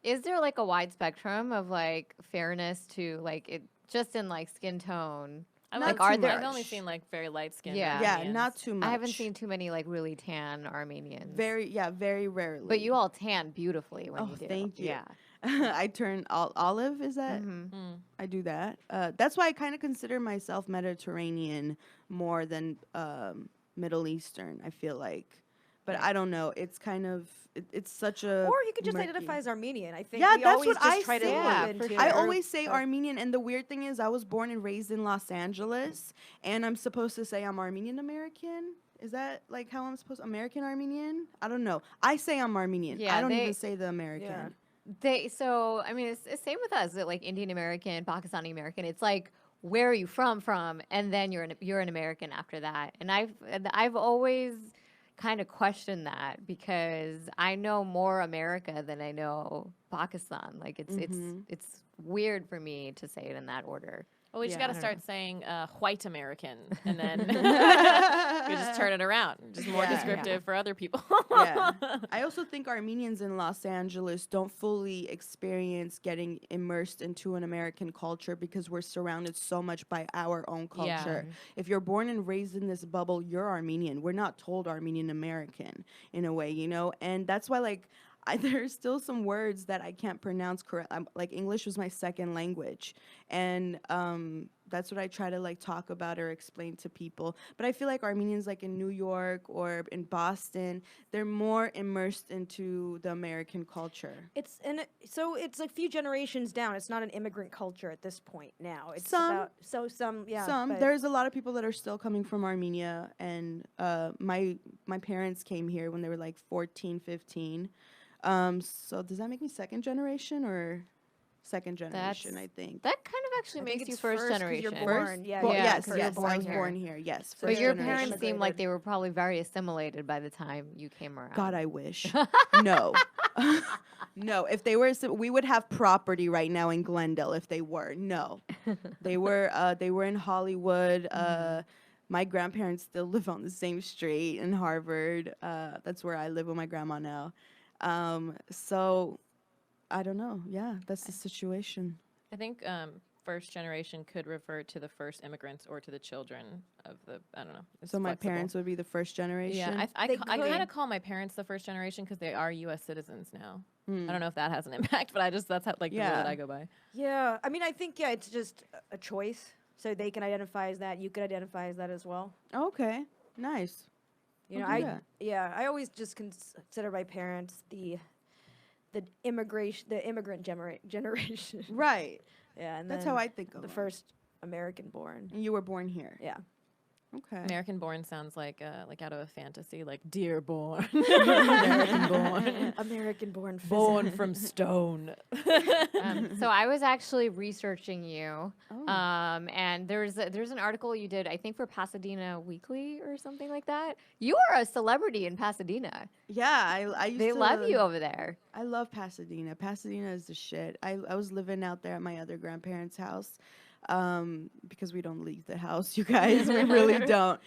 Is there like a wide spectrum of like fairness to like it just in like skin tone? I've Not only- too I've much. only seen like very light skinned. Yeah. Yeah, not too much. I haven't seen too many like really tan Armenians. very rarely. But you all tan beautifully when Oh, you do. thank you. Yeah. I turn olive. Is that? Mhm. I do that. That's why I kind of consider myself Mediterranean more than Middle Eastern. I feel like, but I don't know. It's kind of it's such a. Or you could just murky- identify as Armenian. I think Yeah, we that's always what just I try say. to Yeah, live for into sure. I our always say stuff. Armenian, and the weird thing is, I was born and raised in Los Angeles, and I'm supposed to say I'm Armenian American. Is that like how I'm supposed American Armenian? I don't know. I say I'm Armenian. Yeah, I don't they- even say the American. So I mean it's same with us, like Indian American, Pakistani American. It's like where are you from, and then you're an American after that. And I've always kind of questioned that because I know more America than I know Pakistan. Like it's weird for me to say it in that order. Well, we just Yeah, got I to don't start saying white American, and then we just turn it around. Just more Yeah. descriptive for other people. Yeah. I also think Armenians in Los Angeles don't fully experience getting immersed into an American culture because we're surrounded so much by our own Yeah. culture. If you're born and raised in this bubble, you're Armenian. We're not told Armenian American in a way, you know? And that's why, like, there's still some words that I can't pronounce correct. Like English was my second language, and that's what I try to like talk about or explain to people. But I feel like Armenians, like in New York or in Boston, they're more immersed into the American culture. So it's a few generations down. It's not an immigrant culture at this point now. It's Some. about some Some there's a lot of people that are still coming from Armenia, and my parents came here when they were like 14, 15. So does that make me second generation or second generation? That's- I think. That kind of actually I think makes you it's first 'cause generation. you're born. Yeah, Well, yeah, yes, because yes, you're born I was here. born here. Yes, So But first your generation. parents seem like Immigrated. they were probably very assimilated by the time you came around. God, I wish. No. No, if they were, we would have property right now in Glendale if they were. No. They were in Hollywood. My grandparents still live on the same street in Harvard. That's where I live with my grandma now. So I don't know. Yeah, that's the situation. I think first generation could refer to the first immigrants or to the children of the. I don't know. It's So my flexible. parents would be the first generation. Yeah, I They kind could. of call my parents the first generation because they are U.S. citizens now. Hmm. I don't know if that has an impact, but that's how, like the rule that Yeah. I go by. Yeah, I mean, I think it's just a choice. So they can identify as that. You could identify as that as well. Okay, nice. You know, We'll do that. I always just consider my parents the immigrant generation. Right. Yeah, and That's then how I think of the them. first American born. And you were born here. Yeah. Okay. American born sounds like out of a fantasy, like Dearborn. American born. American born. Born from stone. So I was actually researching you, Oh. and there's an article you did, I think, for Pasadena Weekly or something like that. You are a celebrity in Pasadena. Yeah, I used They to love you over there. I love Pasadena. Pasadena is the shit. I was living out there at my other grandparents' house. because we don't leave the house, you guys. We really don't.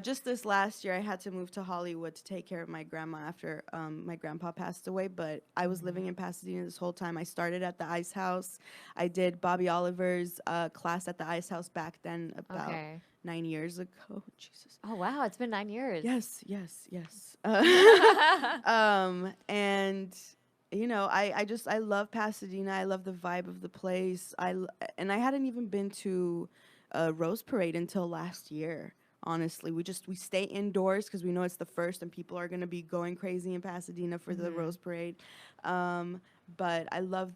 Just this last year, I had to move to Hollywood to take care of my grandma after my grandpa passed away. But I was living in Pasadena this whole time. I started at the Ice House. I did Bobby Oliver's class at the Ice House back then, about Okay. 9 years ago. Jesus. Oh wow, it's been 9 years. Yes, yes, yes. And I love Pasadena. I love the vibe of the place. And I hadn't even been to a Rose Parade until last year. Honestly, we stay indoors because we know it's the first, and people are gonna be going crazy in Pasadena for the Rose Parade. But I love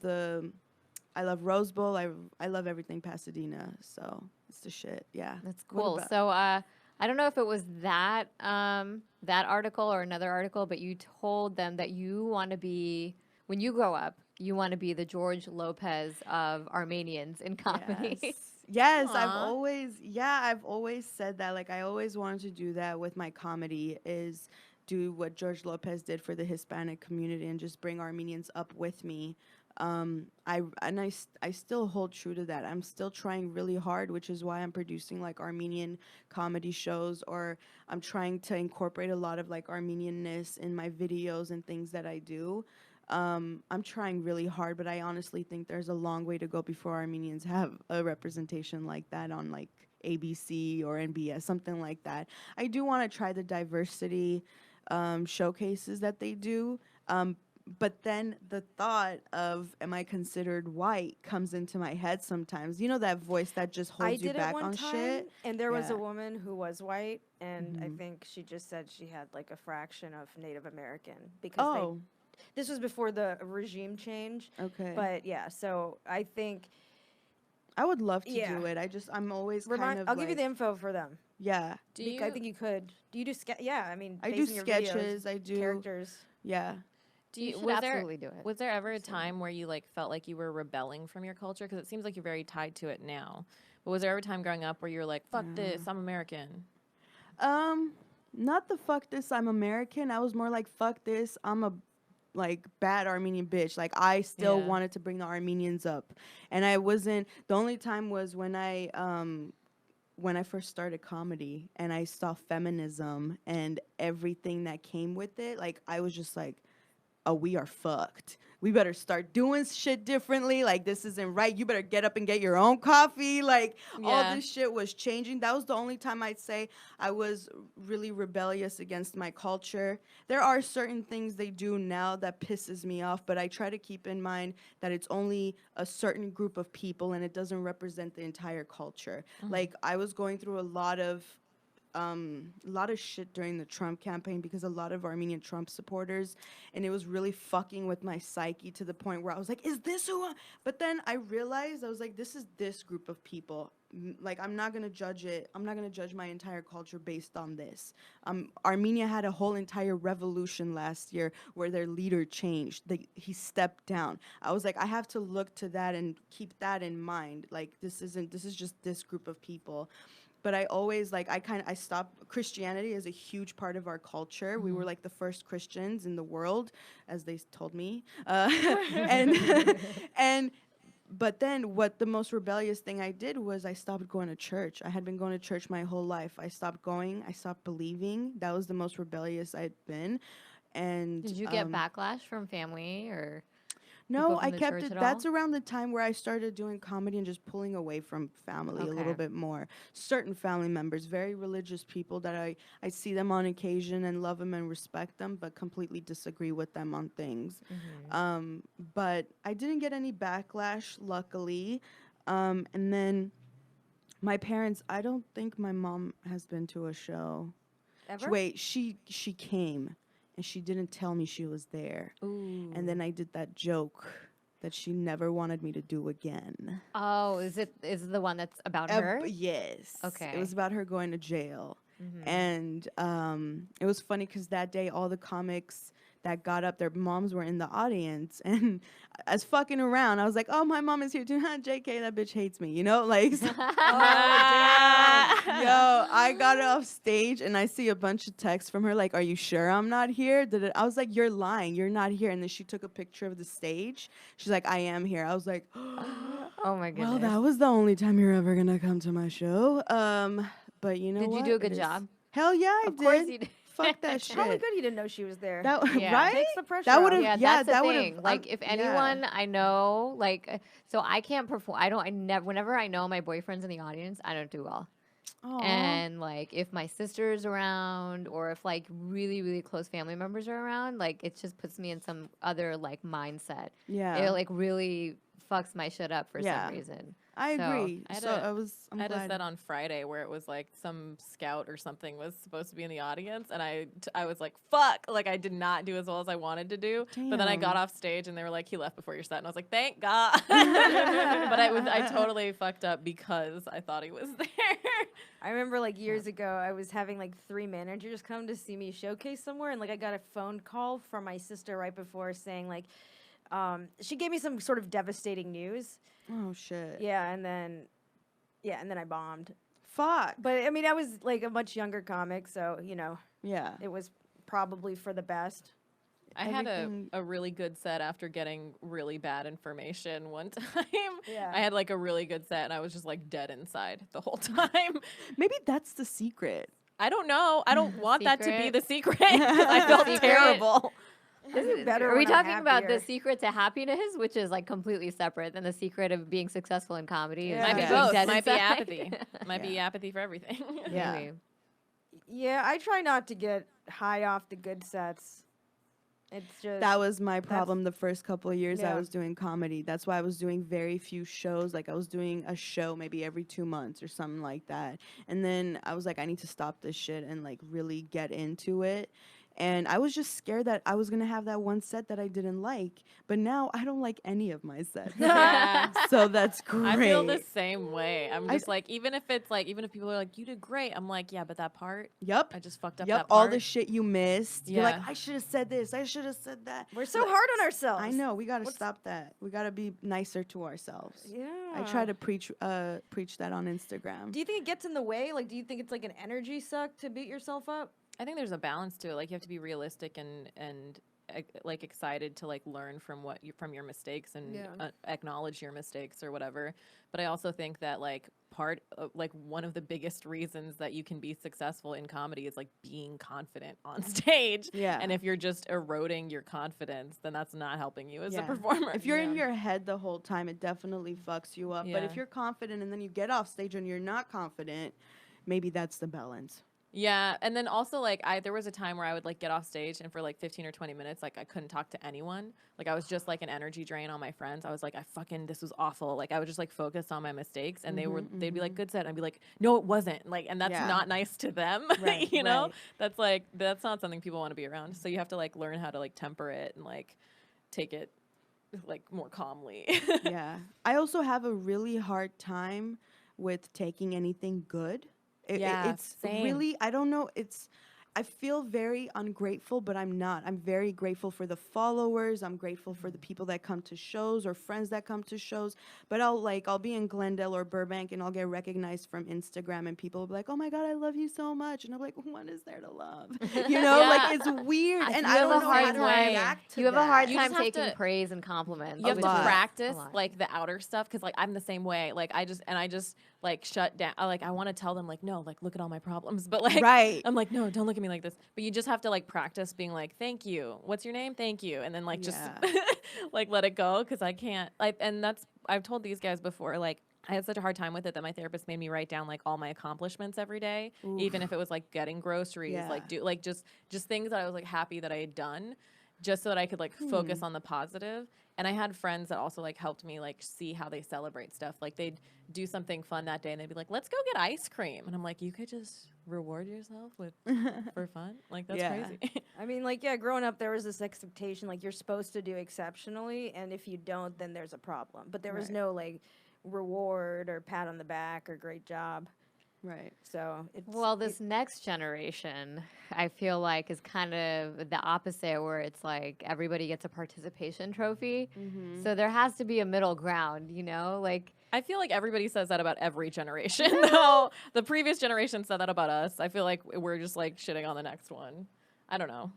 Rose Bowl. I love everything Pasadena. So it's the shit. Yeah, That's What cool. about- So I don't know if it was that that article or another article, but you told them that you want to be, when you grow up, you want to be the George Lopez of Armenians in comedy. Yes, Aw. I've always said that. Like, I always wanted to do that with my comedy, is do what George Lopez did for the Hispanic community and just bring Armenians up with me. I still hold true to that. I'm still trying really hard, which is why I'm producing like Armenian comedy shows, or I'm trying to incorporate a lot of like Armenianness in my videos and things that I do. I'm trying really hard, but I honestly think there's a long way to go before Armenians have a representation like that on like ABC or NBS, something like that. I do want to try the diversity showcases that they do. But then the thought of, am I considered white, comes into my head sometimes. You know, that voice that just I holds you did it back one on time, shit? and there was Yeah. a woman who was white, and I Mhm. think she just said she had like a fraction of Native American because Oh, this was before the regime change. okay. But yeah, so I think I would love to Yeah. do it. I'm always kind of I'll give you like- the info for them. Yeah, Do I think you could. Do you do Yeah, I mean, I do based on your videos, sketches. I do, characters. yeah. Do You you, should was there absolutely do it. was there ever a time where you like felt like you were rebelling from your culture? Because it seems like you're very tied to it now. But was there ever a time growing up where you were like, "Fuck this, I'm American"? Not the fuck this, I'm American. I was more like, fuck this, I'm a like bad Armenian bitch. Like, I still Yeah. wanted to bring the Armenians up, and I wasn't. The only time was when I first started comedy and I saw feminism and everything that came with it. Like, I was just like, oh, we are fucked. We better start doing shit differently. Like, this isn't right. You better get up and get your own coffee. Like, all Yeah. this shit was changing. That was the only time I'd say I was really rebellious against my culture. There are certain things they do now that pisses me off, but I try to keep in mind that it's only a certain group of people and it doesn't represent the entire culture. Like, I was going through a lot of shit during the Trump campaign because a lot of Armenian Trump supporters, and it was really fucking with my psyche to the point where I was like, is this who but then I realized, I was like, this is this group of people. Like, I'm not going to judge it. I'm not going to judge my entire culture based on this. Armenia had a whole entire revolution last year where their leader changed. He stepped down. I was like, I have to look to that and keep that in mind. Like, this is just this group of people. But I always I stopped. Christianity is a huge part of our culture. We were like the first Christians in the world, as they told me. But then what the most rebellious thing I did was I stopped going to church. I had been going to church my whole life. I stopped going. I stopped believing. That was the most rebellious I'd been. And Did you get backlash from family or? no, people from I the kept church it. at That's all? around the time where I started doing comedy and just pulling away from family a little Okay. bit more. Certain family members, very religious people that I see them on occasion and love them and respect them, but completely disagree with them on things. But I didn't get any backlash, luckily. And then my parents, I don't think my mom has been to a show. Ever? Wait, she came. And she didn't tell me she was there. Ooh. And then I did that joke that she never wanted me to do again. Oh, is it the one that's about her? Yes. Okay. It was about her going to jail. And it was funny because that day all the comics that got up, their moms were in the audience. And I was fucking around. I was like, oh, my mom is here too. JK, that bitch hates me. You know? Like, so- yo, I got off stage and I see a bunch of texts from her like, "Are you sure I'm not here?" I was like, "You're lying. You're not here." And then she took a picture of the stage. She's like, "I am here." I was like, Oh my "Well, goodness. that was the only time you're ever gonna come to my show." But you know Did you what? do a It good is- job? Hell yeah, I Of did. course you did. Fuck that shit. Probably good you didn't know she was there. That Yeah. right? Takes the pressure That off. would've- Yeah, yeah, that's the that would've- thing. Like, if yeah. anyone I know, like, so I can't perform. I never. Whenever I know my boyfriend's in the audience, I don't do well. Aw. And like, if my sister's around, or if like really, really close family members are around, like, it just puts me in some other like mindset. Yeah, It like really fucks my shit up for Yeah. some reason. I so, agree. I had So a- I'm I had a glad. set on Friday where it was like some scout or something was supposed to be in the audience, and I was like, fuck, like I did not do as well as I wanted to do. But then I got Damn. off stage and they were like, he left before your set, and I was like, thank God. but I totally fucked up because I thought he was there. I remember like years ago, I was having like 3 managers come to see me showcase somewhere, and like I got a phone call from my sister right before saying like, she gave me some sort of devastating news. Oh shit. Yeah, and then I bombed. Fuck. But I mean, I was like a much younger comic, so you know, Yeah. it was probably for the best. I had Everything- a really good set after getting really bad information one time. Yeah. I had like a really good set and I was just like dead inside the whole time. Maybe that's the secret. I don't know. I don't want that to be Secret? the secret 'cause I felt Secret? terrible. I do better Are we when I'm talking about the happier. secret to happiness, which is like completely separate than the secret of being successful in comedy? is Yeah. Might be Yeah. being both. dead Might be inside? apathy. Might be apathy for everything. Yeah. Maybe. Yeah, I try not to get high off the good sets. It's just That was my problem the first couple of years I Yeah. was doing comedy. That's why I was doing very few shows. Like I was doing a show maybe every 2 months or something like that. And then I was like, I need to stop this shit and like really get into it. And I was just scared that I was gonna have that one set that I didn't like. But now I don't like any of my sets. Yeah. So that's great. I feel the same way. I'm I- just like, even if people are like, you did great. I'm like, yeah, but that part, Yep. I just fucked up Yep. that part. All the shit you missed. You're like, Yeah. I should have said this. I should have said that. we're so hard on ourselves. I know. We gotta What's- stop that. We gotta be nicer to ourselves. Yeah. I try to preach that on Instagram. Do you think it gets in the way? Like, do you think it's like an energy suck to beat yourself up? I think there's a balance to it. Like you have to be realistic and like excited to like learn from from your mistakes and Yeah. acknowledge your mistakes or whatever. But I also think that like like one of the biggest reasons that you can be successful in comedy is like being confident on stage. Yeah. And if you're just eroding your confidence, then that's not helping you as a Yeah. performer. If you're in your head the whole time, it definitely fucks you up. But if Yeah. you're confident and then you get off stage and you're not confident, maybe that's the balance. Yeah, and then also like there was a time where I would like get off stage and for like 15 or 20 minutes like I couldn't talk to anyone. Like I was just like an energy drain on my friends. I was like this was awful. Like I would just like focus on my mistakes and they'd be like good set and I'd be like no it wasn't. Like and that's Yeah. not nice to them. Right, you know? right. That's not something people want to be around. So you have to like learn how to like temper it and like take it like more calmly. Yeah. I also have a really hard time with taking anything good. Yeah, It's same. really, I don't know, I feel very ungrateful, but I'm not. I'm very grateful for the followers. I'm grateful for the people that come to shows or friends that come to shows. But I'll be in Glendale or Burbank and I'll get recognized from Instagram and people will be like, "Oh my God, I love you so much." And I'm like, "What is there to love?" You know, Yeah. like it's weird. I and feel I don't a know hard how to time- react to You have a hard You time just have taking to- praise and compliments. You have A to lot. practice A lot. like the outer stuff because like I'm the same way. Like I just like shut down. I want to tell them like no, like look at all my problems, but like Right. I'm like no, don't look at me like this. But you just have to like practice being like thank you. What's your name? Thank you, and then like just Yeah. like let it go because I can't. And I've told these guys before like. I had such a hard time with it that my therapist made me write down like all my accomplishments every day, even if it was like getting groceries, Yeah. like do like just things that I was like happy that I had done, just so that I could like focus on the positive. And I had friends that also like helped me like see how they celebrate stuff. Like they'd do something fun that day and they'd be like, "Let's go get ice cream," and I'm like, "You could just reward yourself with for fun, like that's Yeah. crazy." I mean, like, yeah, growing up, there was this expectation, like, you're supposed to do exceptionally, and if you don't, then there's a problem. But there was Right. no, like, reward or pat on the back or great job. Right. So it's Well, this next generation, I feel like, is kind of the opposite, where it's like everybody gets a participation trophy. Mm-hmm. So there has to be a middle ground, you know? Like, I feel like everybody says that about every generation. Though the previous generation said that about us. I feel like we're just like shitting on the next one. I don't know.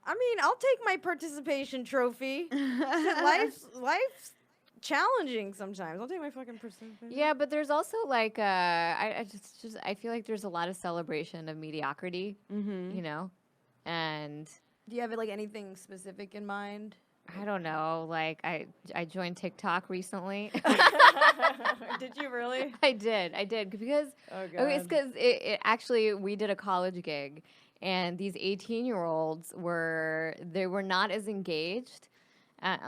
I mean, I'll take my participation trophy. Life's challenging sometimes. I'll take my fucking participation. Yeah, but there's also like I just I feel like there's a lot of celebration of mediocrity, Mm-hmm. you know, and Do you have like anything specific in mind? I don't know. Like I joined TikTok recently. Did you really? I did because Oh okay, it's because it actually we did a college gig, and these 18-year-olds were not as engaged.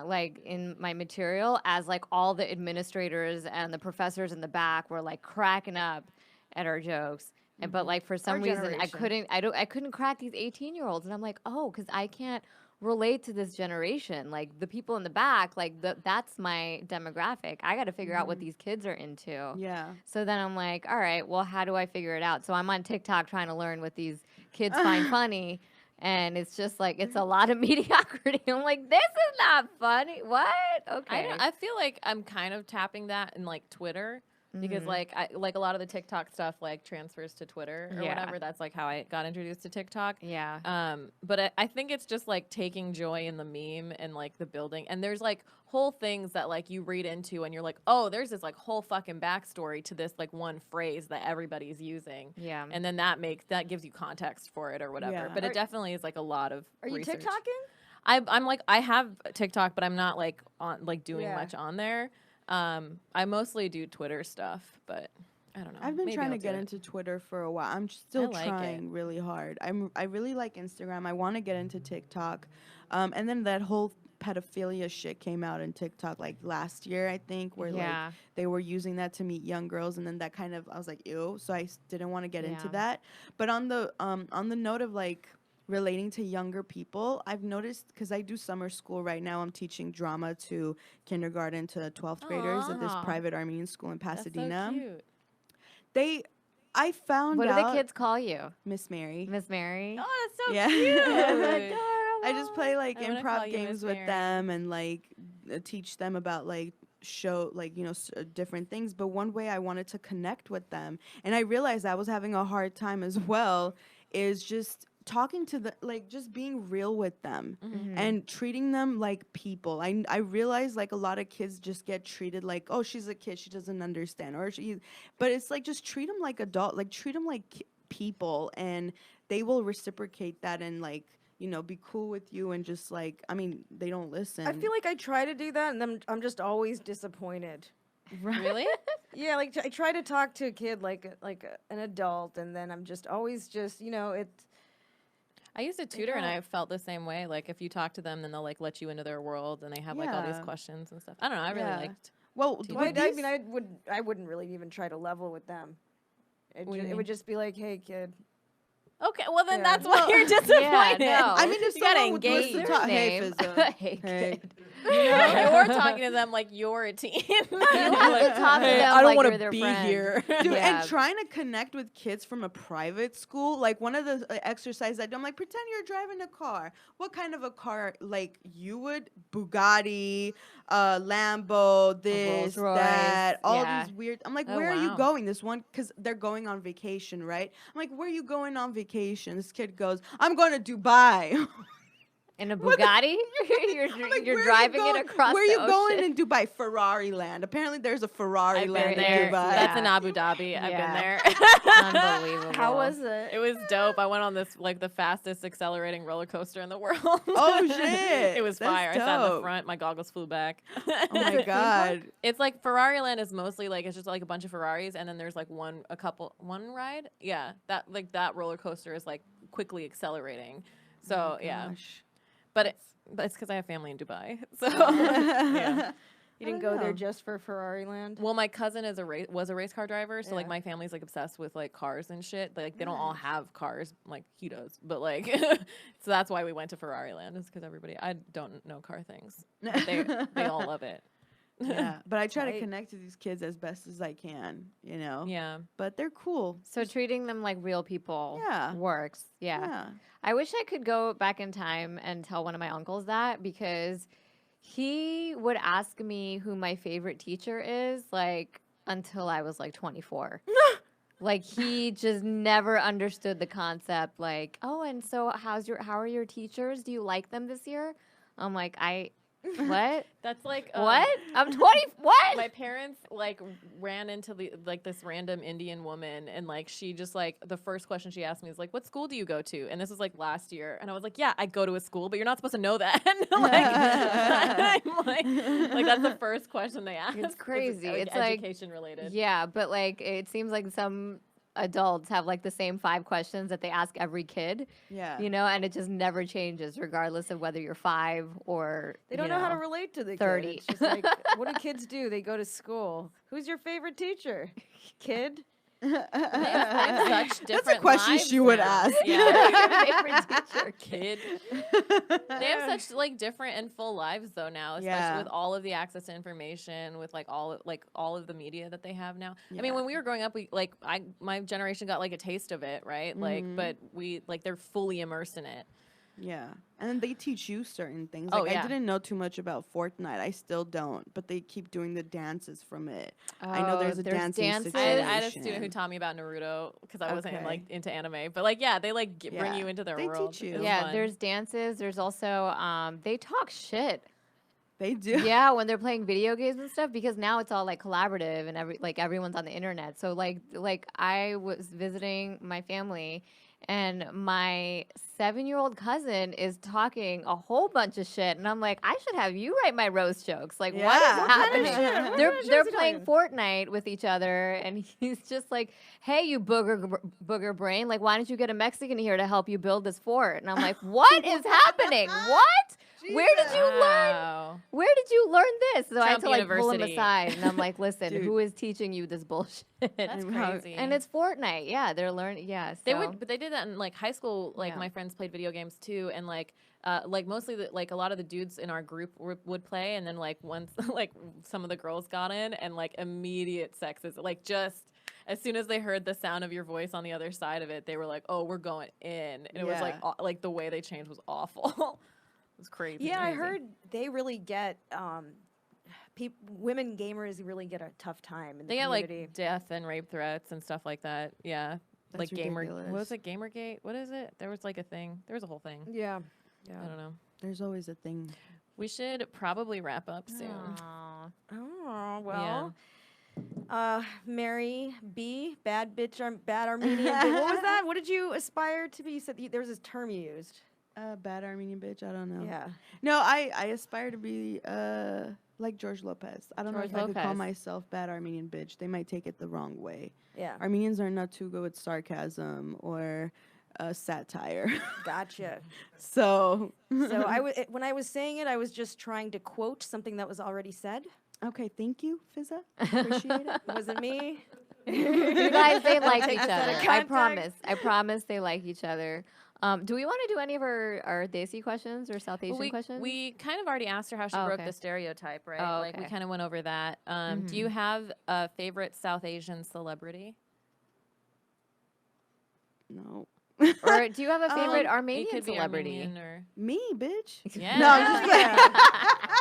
Like in my material as like all the administrators and the professors in the back were like cracking up at our jokes. And but like for some reason generation. I couldn't crack these 18-year-olds, and I'm like, oh, because I can't relate to this generation. Like the people in the back, like that's my demographic. I got to figure out what these kids are into. Yeah. So then I'm like, all right, well, how do I figure it out? So I'm on TikTok trying to learn what these kids find funny. And it's just like, it's a lot of mediocrity. I'm like, this is not funny. What? Okay. I feel like I'm kind of tapping that in like Twitter because Mhm. like I like a lot of the TikTok stuff like transfers to Twitter or Yeah. whatever. That's like how I got introduced to TikTok. Yeah. But I think it's just like taking joy in the meme and like the building. And there's like whole things that like you read into and you're like, oh, there's this like whole fucking backstory to this like one phrase that everybody's using. Yeah. And then that gives you context for it or whatever. Yeah. But it definitely is like a lot of Are you research. TikToking? I'm like I have TikTok, but I'm not like on like doing Yeah. much on there. I mostly do Twitter stuff, but I don't know. I've been Maybe trying I'll to get do it. into Twitter for a while. I'm still like it. trying really hard. I really like Instagram. I want to get into TikTok. And then that whole pedophilia shit came out in TikTok like last year, I think, where Yeah. like they were using that to meet young girls, and then that kind of I was like, ew. So I didn't want to get into Yeah. that. But on the note of like relating to younger people, I've noticed because I do summer school right now. I'm teaching drama to kindergarten to 12th graders at this Aw. private Armenian school in That's Pasadena. so cute. I found What do out the kids call you? Miss Mary. Miss Mary? Oh, that's so Yeah. cute. I just play like I wanna call improv you Miss games with Mary. them and like teach them about like show like different things. But one way I wanted to connect with them, and I realized I was having a hard time as well, is just talking to the like just being real with them Mm-hmm. and treating them like people. I realize like a lot of kids just get treated like, oh, she's a kid, she doesn't understand, or she, but it's like just treat them like adult, like treat them like people, and they will reciprocate that and like be cool with you and just like I mean they don't listen. I feel like I try to do that, and then I'm just always disappointed. Really? Yeah, like I try to talk to a kid like an adult, and then I'm just always just it's. I used to tutor and don't. I felt the same way. Like if you talk to them, then they'll like let you into their world and they have like all these Yeah. questions and stuff. I don't know. I really Yeah. liked. well, Well, with I these- mean, I wouldn't really even try to level with them. What do you It mean? would just be like, hey, kid. Okay, well then Yeah. that's why Well, you're disappointed. no. I mean, if you gotta someone would engage. listen to hey, Name. Fizza. Hey, Hey. kid. You're talking to them like you're a teen. You have to talk to Hey, them I don't like wanna you're their be friend. here. Dude, Yeah. and trying to connect with kids from a private school, like one of the exercises I do, I'm like, pretend you're driving a car. What kind of a car, like you would? Bugatti, Lambo, this, Rolls-Royce, that, all yeah. these weird. I'm like, Oh, where are you wow. going? This one, because they're going on vacation, right? I'm like, where are you going on vacation? This kid goes, I'm going to Dubai. In a What the- Bugatti? you're I'm like, you're where are you driving going? it across Where are the you going ocean. in Dubai? Ferrari Land. Apparently, there's a Ferrari I've Land been in there. Dubai. That's in Abu Dhabi. I've Yeah. been there. Unbelievable. How was it? It was dope. I went on this like the fastest accelerating roller coaster in the world. Oh, shit. It was That's fire. I sat in the dope. front. My goggles flew back. Oh my god. It's like Ferrari Land is mostly like it's just like a bunch of Ferraris, and then there's like one ride. Yeah, that roller coaster is like quickly accelerating. So yeah, Gosh. but it's because I have family in Dubai. So yeah. You didn't I go don't there know. just for Ferrari Land? Well, my cousin was a race car driver, so like Yeah. my family's like obsessed with like cars and shit. Like they don't all have cars like he does, but like so that's why we went to Ferrari Land is because I don't know car things. But they all love it. Yeah, but I try to Tight. connect to these kids as best as I can, Yeah. But they're cool. So treating them like real people Yeah. works. Yeah. I wish I could go back in time and tell one of my uncles that because He would ask me who my favorite teacher is, like, until I was like 24. Like, he just never understood the concept. Like, oh, and so how are your teachers? Do you like them this year? I'm like, what? That's like What? I'm 20. What? My parents like ran into this random Indian woman, and like she just like the first question she asked me is like, "What school do you go to?" And this was like last year, and I was like, "Yeah, I go to a school, but you're not supposed to know that." like that's the first question they ask. It's crazy. It's It's like- education related. Yeah, but like it seems like some adults have like the same 5 questions that they ask every kid, Yeah. you know, and it just never changes regardless of whether you're 5 or They don't you know how to relate to the 30. kid. It's just like, what do kids do? They go to school. Who's your favorite teacher? Kid? They have such different That's a question lives she would now. ask. Yeah. favorite teacher. Kid. They have such like different and full lives though now, especially Yeah. with all of the access to information, with like all of the media that they have now. I Yeah. mean, when we were growing up, my generation got like a taste of it, right? Like, but we like they're fully immersed in it. Yeah. And then they teach you certain things. Oh, Like yeah. I didn't know too much about Fortnite. I still don't, but they keep doing the dances from it. I know there's a dancing dances. I had a Situation. student who taught me about Naruto because I wasn't Okay. like into anime, but like yeah, they like bring Yeah. you into their They world. teach you. It was Yeah, fun. there's dances. There's also they talk shit. They do. Yeah, when they're playing video games and stuff, because now it's all like collaborative and everyone's on the internet. So like I was visiting my family, and my 7-year-old cousin is talking a whole bunch of shit, and I'm like, I should have you write my roast jokes. Like, what is Yeah. What kind of happening? shit? What They're kind of they're shit's he playing talking? Fortnite with each other, and he's just like, hey, you booger brain, like, why don't you get a Mexican here to help you build this fort? And I'm like, what is happening? What? Where did you learn? Wow. Where did you learn this? So I had Trump to like pull him University. aside, and I'm like, listen, Dude. who is teaching you this bullshit? That's And how- crazy. And it's Fortnite. Yeah, they're learning. Yeah, They so- would, but they did that in like high school. Like Yeah. my friends played video games too, and like mostly like a lot of the dudes in our group would play, and then like once like some of the girls got in, and like immediate sexism, like just as soon as they heard the sound of your voice on the other side of it, they were like, "Oh, we're going in," and it was like Yeah. like the way they changed was awful. It was crazy. Yeah, I crazy. heard they really get women gamers really get a tough time in the they get community. like death and rape threats and stuff like that. Yeah, That's like gamer. What ridiculous. was it? Gamergate? What is it? There was like a thing. There was a whole thing. yeah, I don't know. There's always a thing. We should probably wrap up soon. Aw. Oh well. Mary B, bad bitch, bad Armenian. Bitch. What was that? What did you aspire to be? You said there was this term you used. Bad Armenian bitch. I don't know. Yeah. No, I aspire to be like George Lopez. I don't know George if I could call Lopez. myself bad Armenian bitch. They might take it the wrong way. Yeah. Armenians are not too good with sarcasm or satire. Gotcha. So So when I was saying it, I was just trying to quote something that was already said. okay, thank you, Fizza. Appreciate it. It wasn't me. You guys, they like Take each this out other. of I context. promise. I promise they like each other. Do we want to do any of our Desi questions or South Asian questions? We kind of already asked her how she Oh, broke okay. the stereotype, right? Oh, Like we okay. kind of went over that. Do you have a favorite South Asian celebrity? No. Or do you have a favorite It Armenian could be celebrity? Armenian or Me, bitch. yeah. No, I'm just kidding.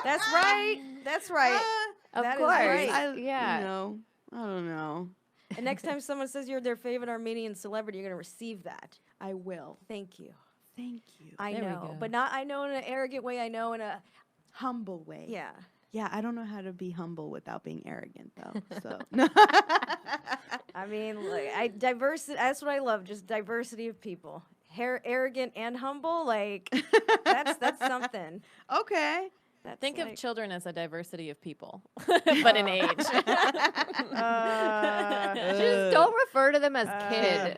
That's right. That's right. Of That is course. right. Yeah. No, I don't know. And next time someone says you're their favorite Armenian celebrity, you're gonna receive that. I will. Thank you. Thank you. I There we know, go. but not. I know in an arrogant way. I know in a Humble way. yeah. Yeah, I don't know how to be humble without being arrogant though. So I mean, like, diversity. That's what I love. Just diversity of people. Arrogant and humble. Like that's something. okay. That's Think like, of children as a diversity of people, but in age. Just don't refer to them as kid.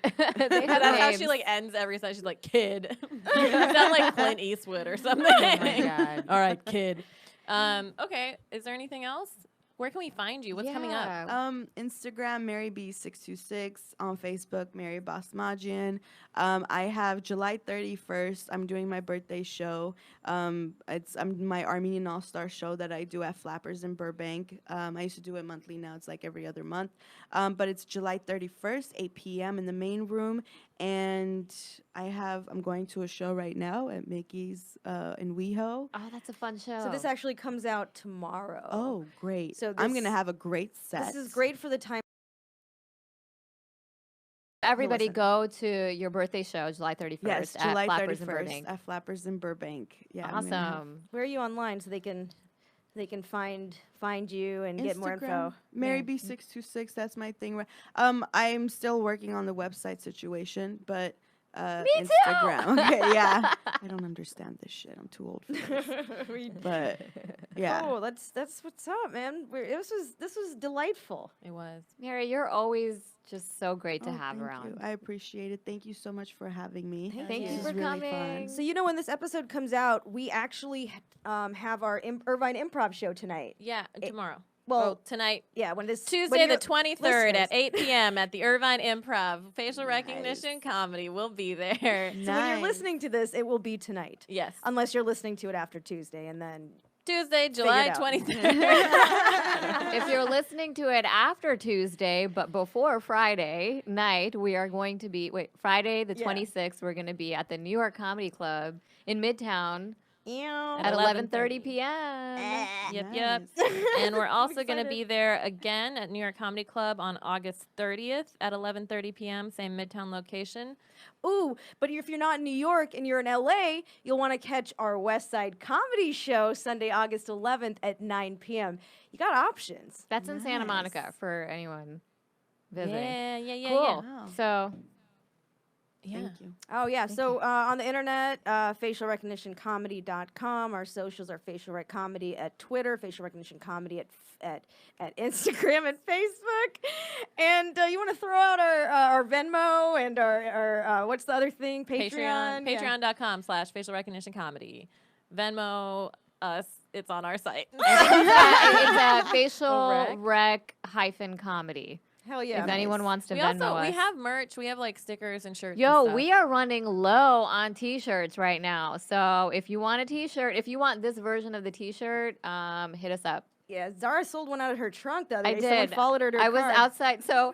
They have That's how names. she like ends every sentence. She's like, "Kid." You sound like Clint Eastwood or something. Oh my God. All right, kid. Okay. Is there anything else? Where can we find you? What's coming up? Instagram Mary B626, on Facebook Mary Basmajian. I have July 31st. I'm doing my birthday show. It's my Armenian All Star show that I do at Flappers in Burbank. I used to do it monthly. Now it's like every other month. But it's July 31st, 8 p.m. in the main room. And I'm going to a show right now at Mickey's in WeHo. Oh, that's a fun show. So this actually comes out tomorrow. Oh, great. So I'm going to this- have a great set. This is great for the time. Everybody listen. go to your birthday show, July 31st Yes, at July Flappers 31st in Burbank. at Flappers in Burbank. Yeah, I'm gonna have Awesome. Where are you online so they can find you and get more info? Instagram, Mary Yeah. B626. That's my thing. I'm still working on the website situation, but Me too. Instagram. Okay, yeah. I don't understand this shit. I'm too old for this. But yeah. Oh, that's what's up, man. This was delightful. It was. Mary, you're always just so great to Oh, have thank around. you. I appreciate it. Thank you so much for having me. Thank you This for is really coming. fun. So when this episode comes out, we actually have our Irvine Improv show tonight. Yeah, tomorrow. well, tonight. Yeah, when this Tuesday when the you're- 23rd at listeners. 8 p.m. at the Irvine Improv. Facial Nice. recognition comedy will be there. So when you're Nice. listening to this, it will be tonight. Yes. Unless you're listening to it after Tuesday, and then Tuesday, July it out. 23rd. If you're listening to it after Tuesday, but before Friday night, we are going to be Friday the Yeah. 26th. We're going to be at the New York Comedy Club in Midtown Ew. at 11:30 11:30 p.m. Yep, Nice. yep. And we're also going to excited. be there again at New York Comedy Club on August 30th at 11:30 p.m. Same Midtown location. Ooh, but if you're not in New York and you're in LA, you'll want to catch our West Side Comedy Show Sunday, August 11th at 9 p.m. You got options. That's in Santa Monica Nice. for anyone visiting. Yeah. Cool. Wow. So Yeah. Thank you. Oh, yeah. So on the internet, facialrecognitioncomedy.com. Our socials are Facial Rec Comedy at Twitter, Facial Recognition Comedy at Instagram and Facebook. And you want to throw out our Venmo and our what's the other thing? Patreon. Yeah. Patreon.com/facial recognition comedy. Venmo us. It's on our site. it's a facial Rec. rec -comedy. Hell yeah. If anyone wants to we Venmo also us. we have merch. We have like stickers and shirts. and Yo, stuff. we are running low on t-shirts right now. So if you want a t-shirt, if you want this version of the t-shirt, hit us up. Yeah, Zara sold one out of her trunk the other I day. Someone did. followed her to her I was car. outside, so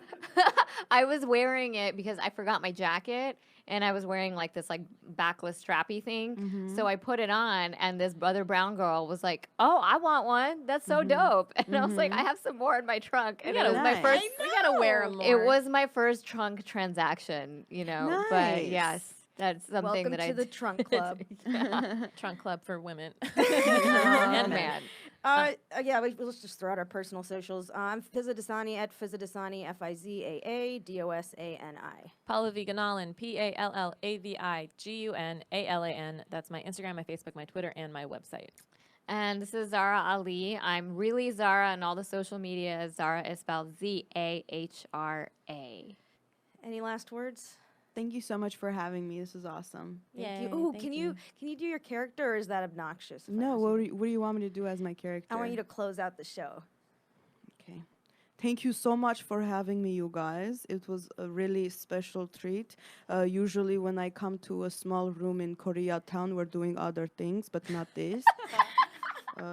I was wearing it because I forgot my jacket, and I was wearing like this like backless strappy thing. Mm-hmm. So I put it on, and this other brown girl was like, "Oh, I want one. That's so dope." And I was like, "I have some more in my trunk." And it gotta- was my Nice. first. We gotta wear 'em more. It was my first trunk transaction, you know. But Nice. yes, that's something Welcome that to I the Trunk Club. Trunk club for women and men. Yeah, let's just throw out our personal socials. I'm Fizza Dasani at Fizza Dasani, FIZAA Paula Viganalin, PALLAVIGUNALAN. That's my Instagram, my Facebook, my Twitter, and my website. And this is Zara Ali. I'm really Zara, and all the social media. Zara is spelled ZAHRA. Any last words? Thank you so much for having me. This is awesome. Thank you. Yay, Ooh, thank can you do your character, or is that obnoxious? if I No, ask what you? do you want me to do as my character? I want you to close out the show. Okay. Thank you so much for having me, you guys. It was a really special treat. Usually when I come to a small room in Koreatown, we're doing other things, but not this.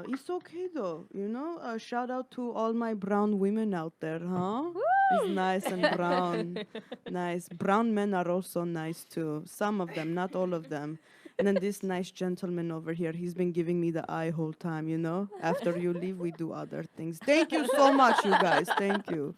It's okay though, you know? Shout out to all my brown women out there, huh? It's nice and brown. Nice. Brown men are also nice too. Some of them, not all of them. And then this nice gentleman over here, he's been giving me the eye whole time, you know? After you leave, we do other things. Thank you so much, you guys. Thank you.